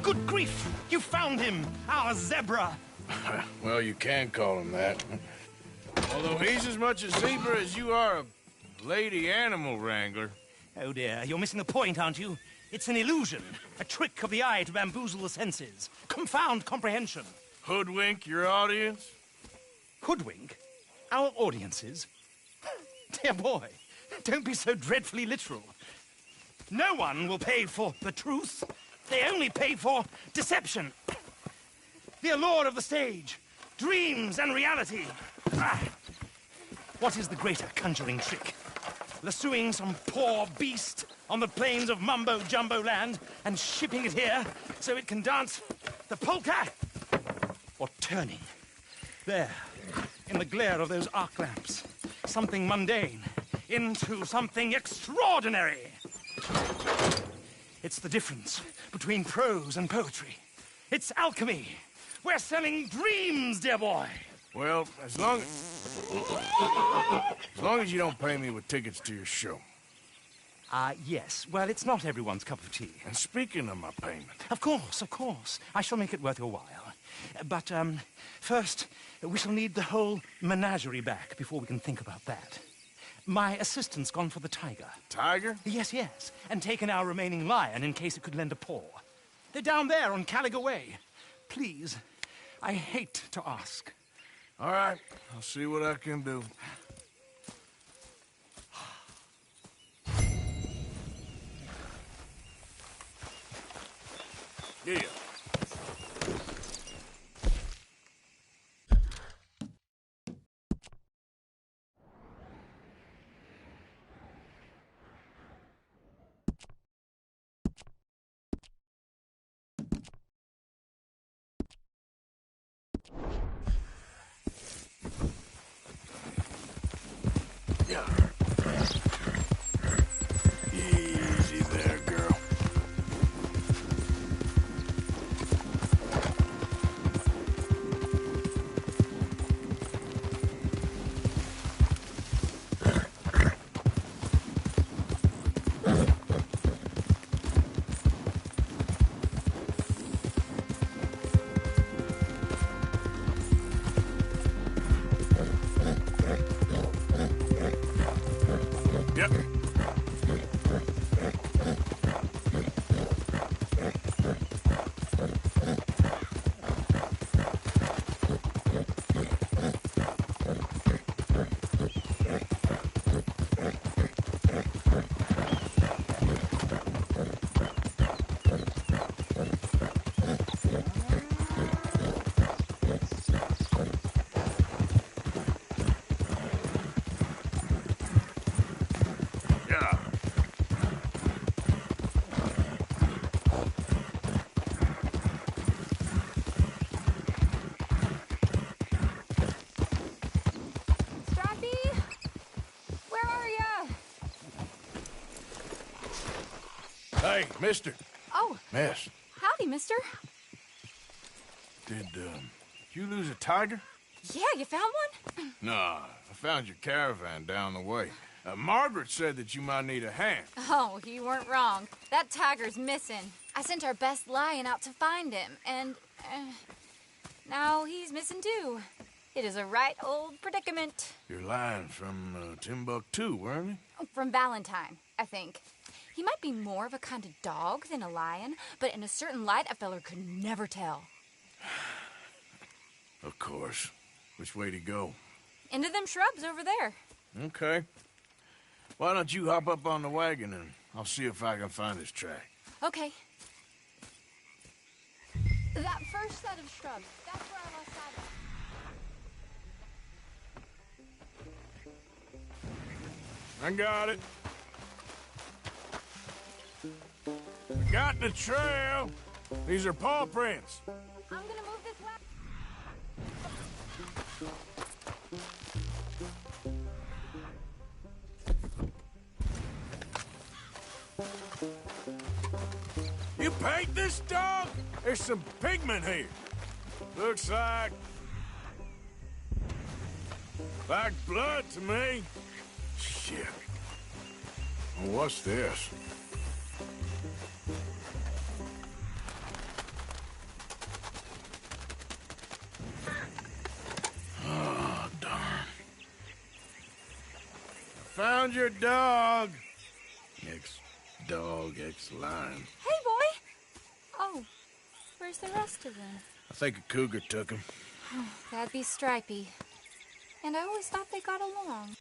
Good grief! You found him! Our zebra! Well, you can call him that. Although he's as much a zebra as you are a lady animal wrangler. Oh dear, you're missing the point, aren't you? It's an illusion. A trick of the eye to bamboozle the senses. Confound comprehension. Hoodwink your audience? Hoodwink? Our audiences? Dear boy, don't be so dreadfully literal. No one will pay for the truth. They only pay for deception. The allure of the stage, dreams and reality. What is the greater conjuring trick? Lassoing some poor beast on the plains of mumbo-jumbo land and shipping it here so it can dance the polka? Or turning, there, in the glare of those arc lamps, something mundane into something extraordinary? It's the difference between prose and poetry. It's alchemy. We're selling dreams, dear boy. Well, as long as you don't pay me with tickets to your show. Yes. Well, it's not everyone's cup of tea. And speaking of my payment... Of course. I shall make it worth your while. But, first, we shall need the whole menagerie back before we can think about that. My assistant's gone for the tiger. Tiger? Yes. And taken our remaining lion in case it could lend a paw. They're down there on Caliga Way. Please, I hate to ask. All right, I'll see what I can do. Yeah. Easy there, girl. Yep. Hey, mister. Oh. Miss. Howdy, mister. Did you lose a tiger? Yeah, you found one? Nah, I found your caravan down the way. Margaret said that you might need a hand. Oh, you weren't wrong. That tiger's missing. I sent our best lion out to find him, and now he's missing too. It is a right old predicament. Your lion from Timbuktu, weren't he? From Valentine, I think. He might be more of a kind of dog than a lion, but in a certain light, a feller could never tell. Of course. Which way to go? Into them shrubs over there. Okay. Why don't you hop up on the wagon and I'll see if I can find his track. Okay. That first set of shrubs, that's where I lost sight of. I got it. I got the trail. These are paw prints. I'm gonna move this way. You paint this dog? There's some pigment here. Looks like blood to me. Shit. Well, what's this? found your dog. Ex-dog, ex-lion. Hey, boy! Oh, where's the rest of them? I think a cougar took him. That'd be Stripey. And I always thought they got along.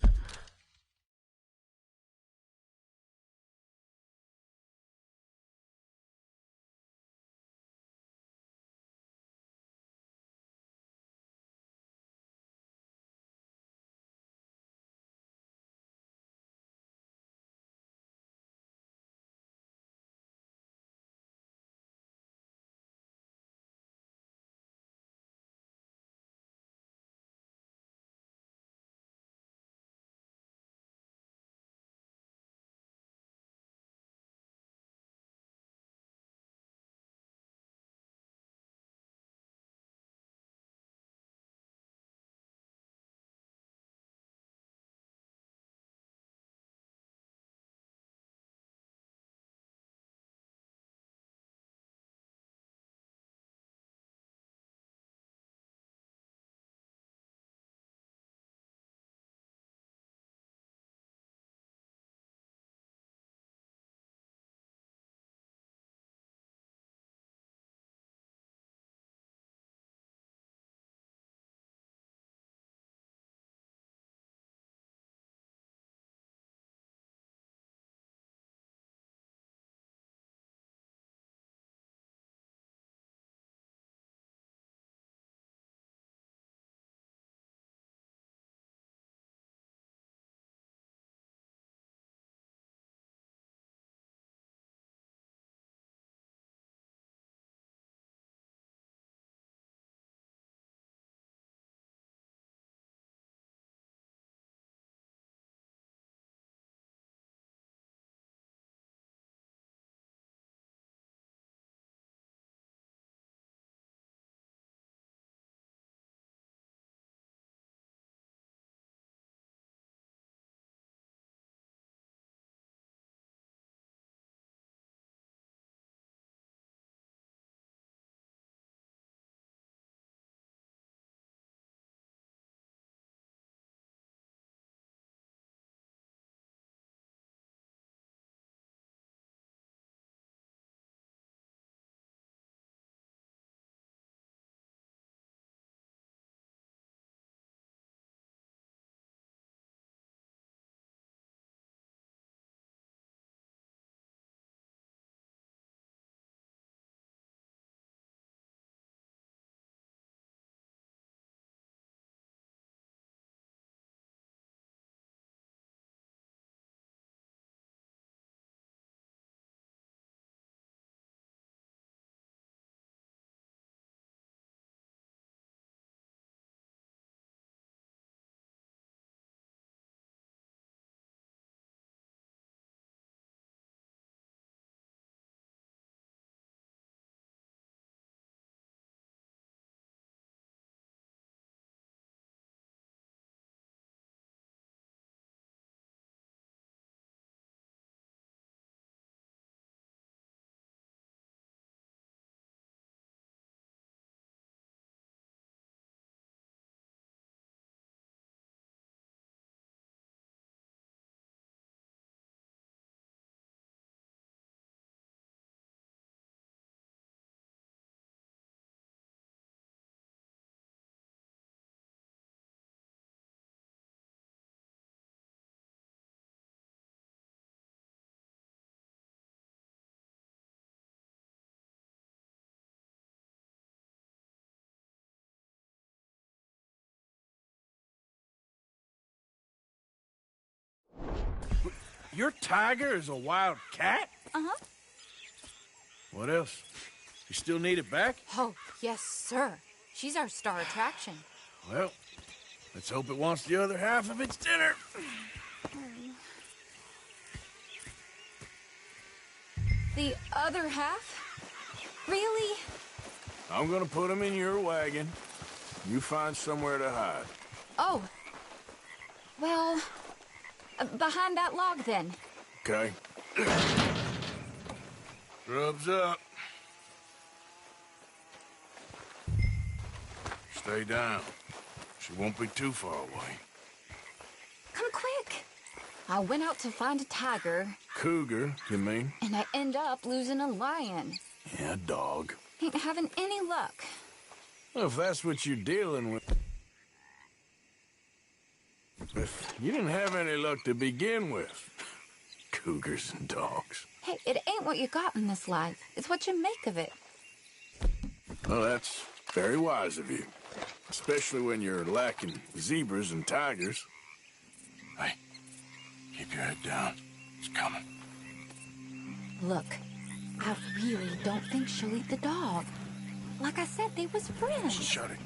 Your tiger is a wild cat? Uh-huh. What else? You still need it back? Oh, yes, sir. She's our star attraction. Well, let's hope it wants the other half of its dinner. The other half? Really? I'm gonna put him in your wagon. You find somewhere to hide. Oh. Well, behind that log, then. Okay. Grub's up. Stay down. She won't be too far away. Come quick. I went out to find a tiger. Cougar, you mean? And I end up losing a lion. Yeah, dog. Ain't having any luck. Well, if that's what you're dealing with... If you didn't have any luck to begin with. Cougars and dogs. Hey, it ain't what you got in this life. It's what you make of it. Well, that's very wise of you. Especially when you're lacking zebras and tigers. Hey, keep your head down. It's coming. Look, I really don't think she'll eat the dog. Like I said, they was friends. Shut it.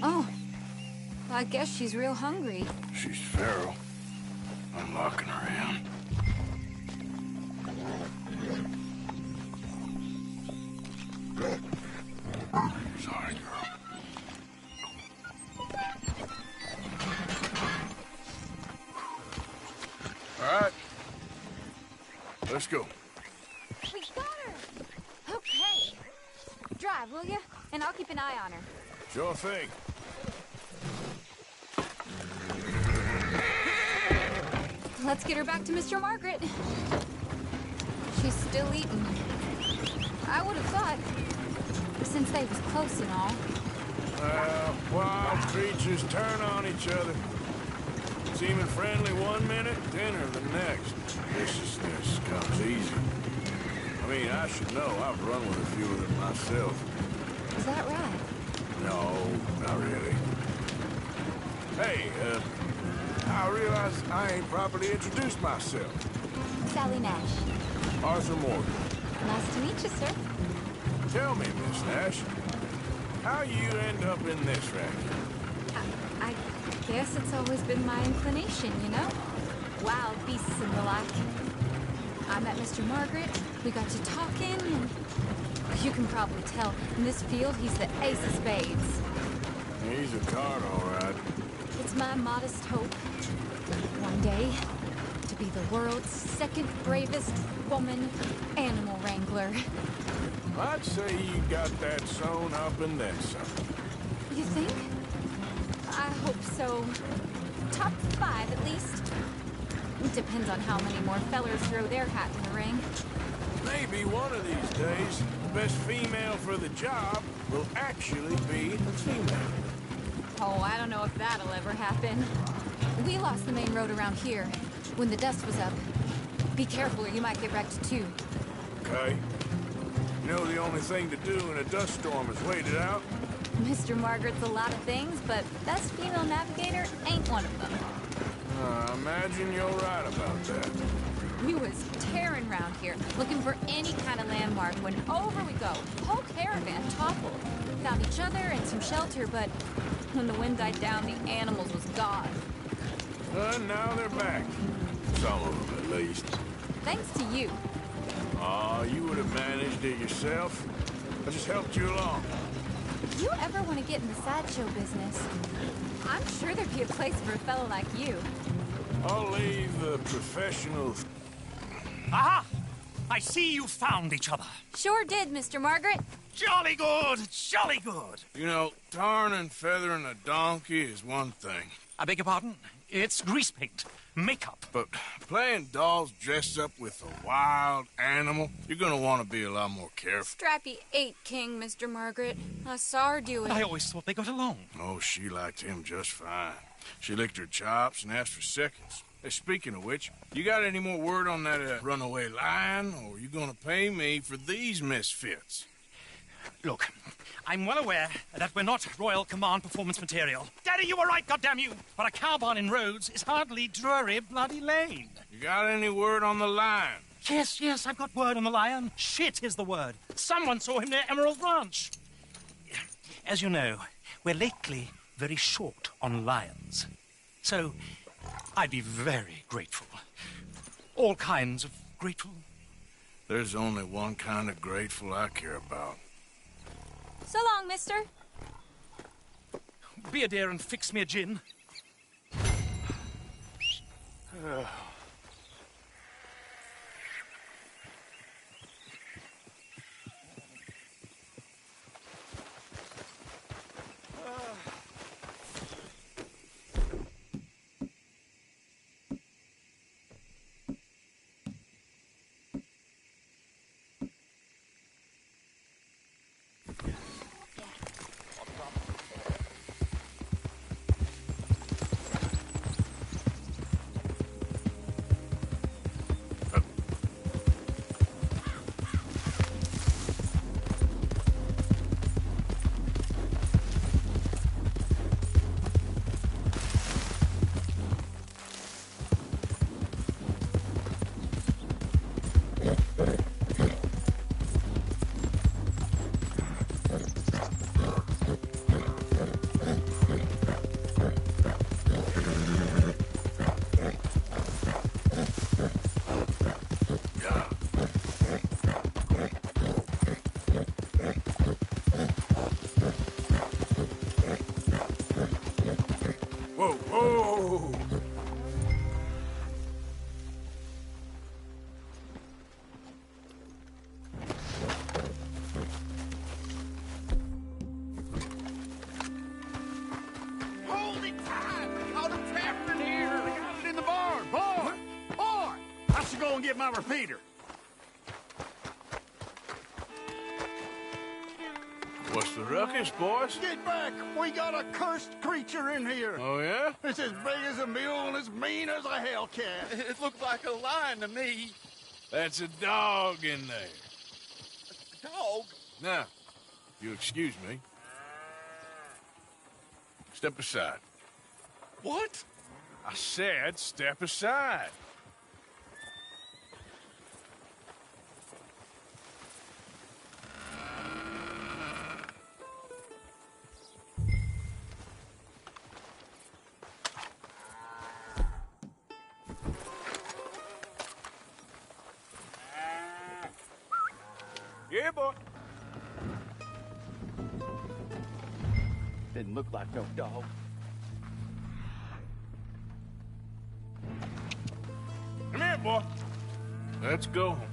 Oh, I guess she's real hungry. She's feral. I'm locking her in. Sorry, girl. All right. Let's go. We got her! Okay. Drive, will you? And I'll keep an eye on her. Sure thing. Let's get her back to Mr. Margaret. She's still eating. I would have thought, since they was close and all. Wild creatures turn on each other. Seeming friendly one minute, dinner the next. Viciousness comes easy. I mean, I should know. I've run with a few of them myself. Is that right? No, not really. Hey, I realize I ain't properly introduced myself. Sally Nash. Arthur Morgan. Nice to meet you, sir. Tell me, Miss Nash, how you end up in this racket? I guess it's always been my inclination, you know? Wild beasts and the like. I met Mr. Margaret, we got to talking, and you can probably tell, in this field, he's the ace of spades. He's a card, all right. It's my modest hope, one day, to be the world's second bravest woman animal wrangler. I'd say you got that sewn up and then some. You think? I hope so. Top 5, at least. It depends on how many more fellers throw their hat in the ring. Maybe one of these days, the best female for the job will actually be a female. Oh, I don't know if that'll ever happen. We lost the main road around here when the dust was up. Be careful or you might get wrecked too. Okay. You know the only thing to do in a dust storm is wait it out? Mr. Margaret's a lot of things, but best female navigator ain't one of them. I imagine you're right about that. We was tearing around here, looking for any kind of landmark when over we go. Whole caravan toppled. Found each other and some shelter, but when the wind died down, the animals was gone. And now they're back. Some of them, at least. Thanks to you. Aw, you would have managed it yourself. I just helped you along. If you ever want to get in the sideshow business, I'm sure there'd be a place for a fellow like you. I'll leave the professionals. Aha! I see you found each other. Sure did, Mr. Margaret. Jolly good, jolly good. You know, tarring and feathering a donkey is one thing. I beg your pardon? It's grease paint, makeup. But playing dolls dressed up with a wild animal, you're gonna want to be a lot more careful. Strappy ate King, Mr. Margaret. I saw her do it. I always thought they got along. Oh, she liked him just fine. She licked her chops and asked for seconds. Hey, speaking of which, you got any more word on that runaway lion, or are you gonna pay me for these misfits? Look, I'm well aware that we're not Royal Command performance material. Daddy, you were right, goddammit you! But a cow barn in Rhodes is hardly Drury Bloody Lane. You got any word on the lion? Yes, I've got word on the lion. Shit is the word. Someone saw him near Emerald Ranch. As you know, we're lately very short on lions. So, I'd be very grateful. All kinds of grateful. There's only one kind of grateful I care about. So long, mister. Be a dear and fix me a gin. should go and get my repeater. What's the ruckus, boys? Get back! We got a cursed creature in here. Oh, yeah? It's as big as a mule and as mean as a hellcat. It looked like a lion to me. That's a dog in there. A dog? Now, if you excuse me. Step aside. What? I said step aside. Yeah, boy. Didn't look like no dog. Come here, boy. Let's go home.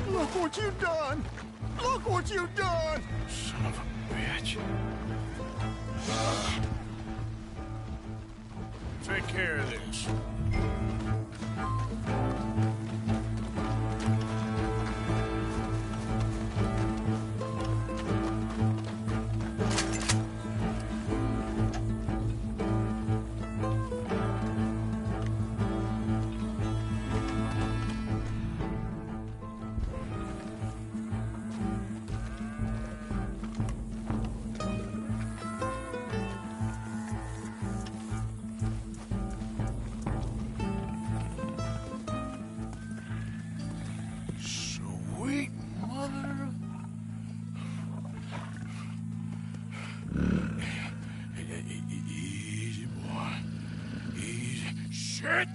Look what you done! Look what you done! Son of a bitch. Take care of this. Sweet mother. Easy, boy. Easy. Shit!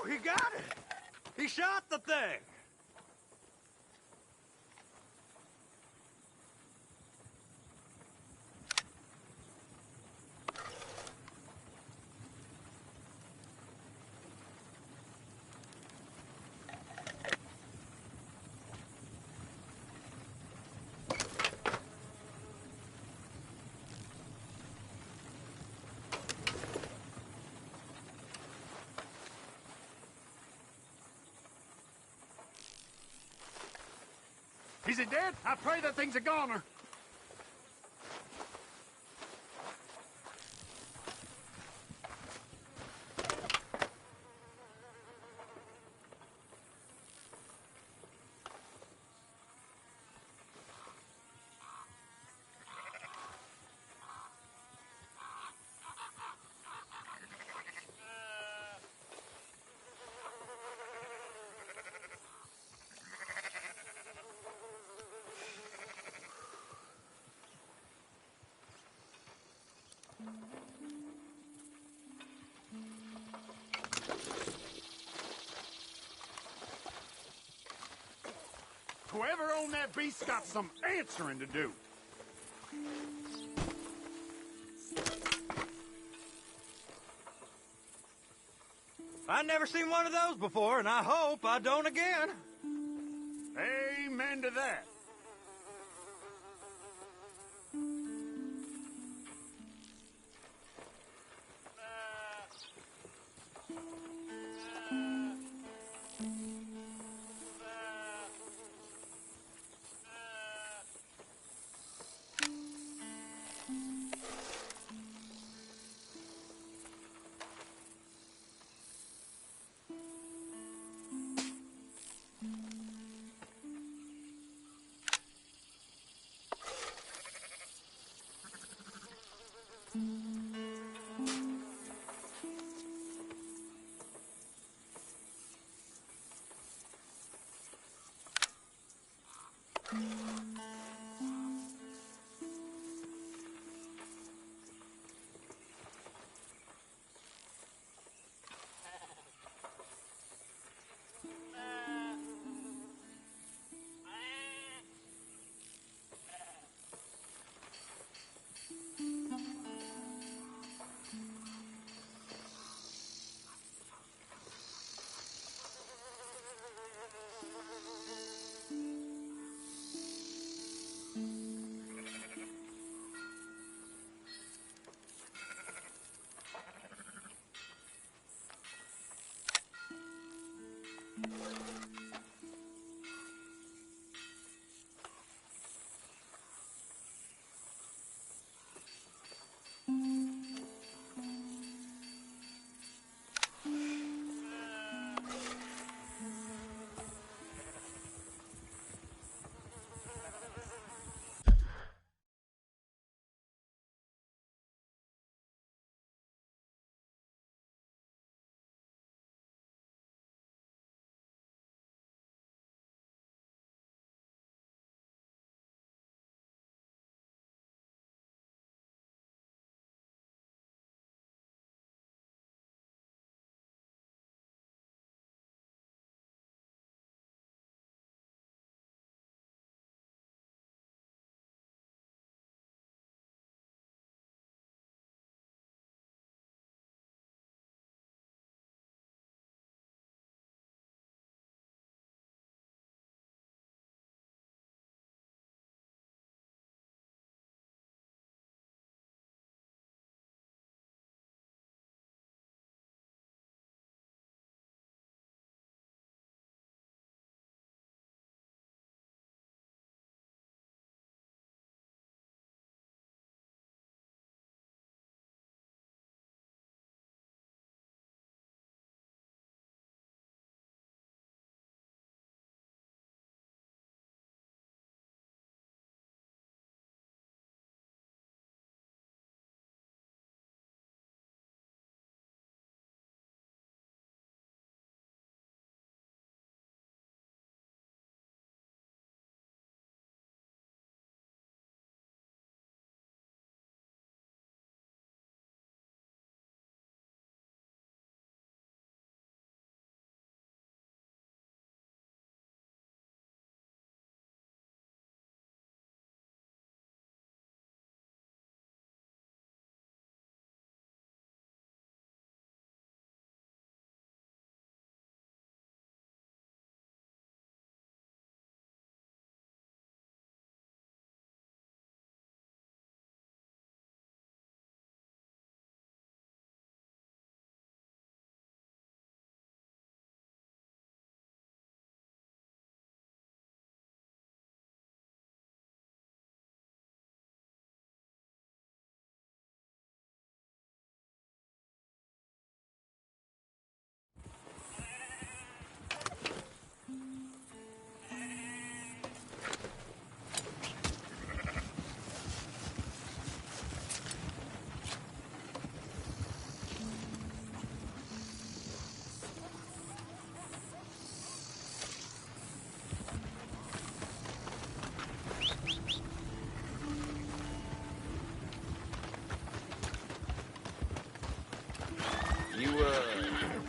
Woo, he got it! He shot the thing! Is he dead? I pray that thing's a goner. Whoever owned that beast's got some answering to do. I've never seen one of those before, and I hope I don't again. Amen to that.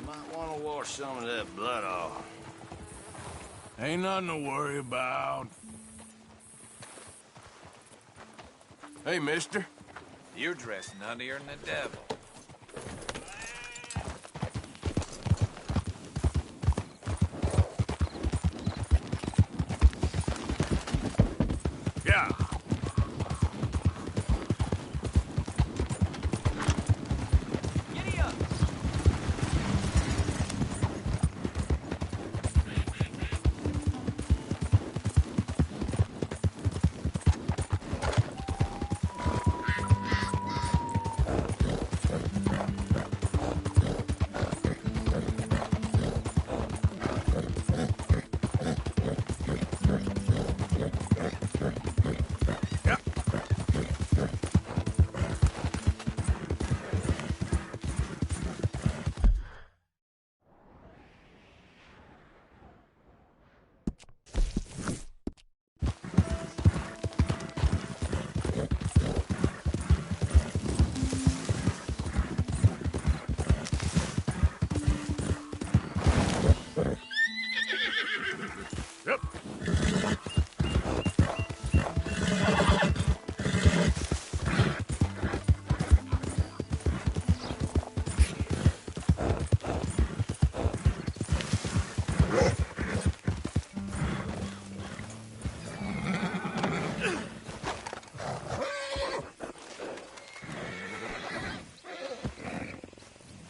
Might want to wash some of that blood off. Ain't nothing to worry about. Hey, mister. You're dressed nuttier than the devil. Yeah. Giddy up!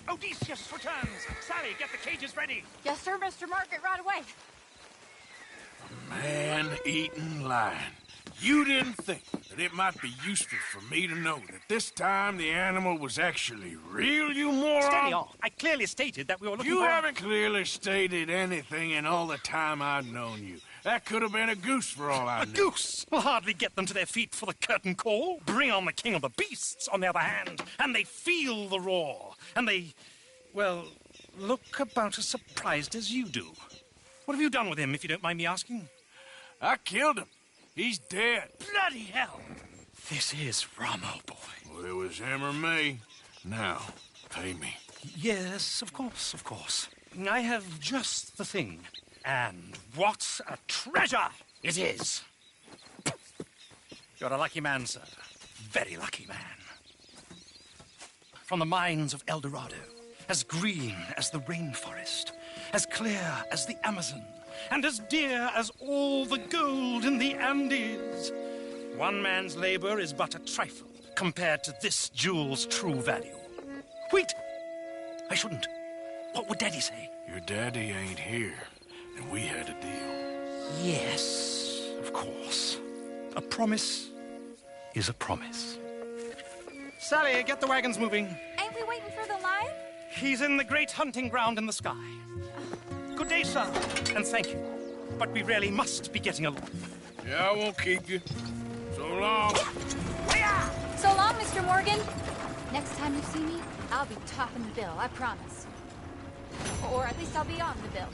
Odysseus returns! Sally, get the cages ready! Yes, sir, Mr. Margaret, right away. Man-eating lion. You didn't think that it might be useful for me to know that this time the animal was actually real, you moron? Steady on. I clearly stated that we were looking You for... haven't clearly stated anything in all the time I've known you. That could have been a goose for all I A know. goose will hardly get them to their feet for the curtain call. Bring on the king of the beasts, on the other hand, and they feel the roar. And they, well, look about as surprised as you do. What have you done with him, if you don't mind me asking? I killed him. He's dead. Bloody hell! This is Ramo, boy. Well, it was him or me. Now, pay me. Yes, of course, of course. I have just the thing. And what a treasure it is! You're a lucky man, sir. Very lucky man. From the mines of Rdr2, as green as the rainforest, as clear as the Amazon, and as dear as all the gold in the Andes. One man's labor is but a trifle compared to this jewel's true value. Wait! I shouldn't. What would Daddy say? Your daddy ain't here, and we had a deal. Yes, of course. A promise is a promise. Sally, get the wagons moving. Ain't we waiting for the lion? He's in the great hunting ground in the sky. Good day, sir, and thank you. But we really must be getting along. Yeah, I won't keep you. So long. So long, Mr. Morgan. Next time you see me, I'll be topping the bill, I promise. Or at least I'll be on the bill.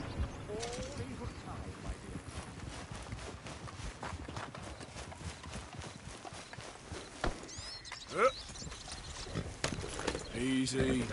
Easy.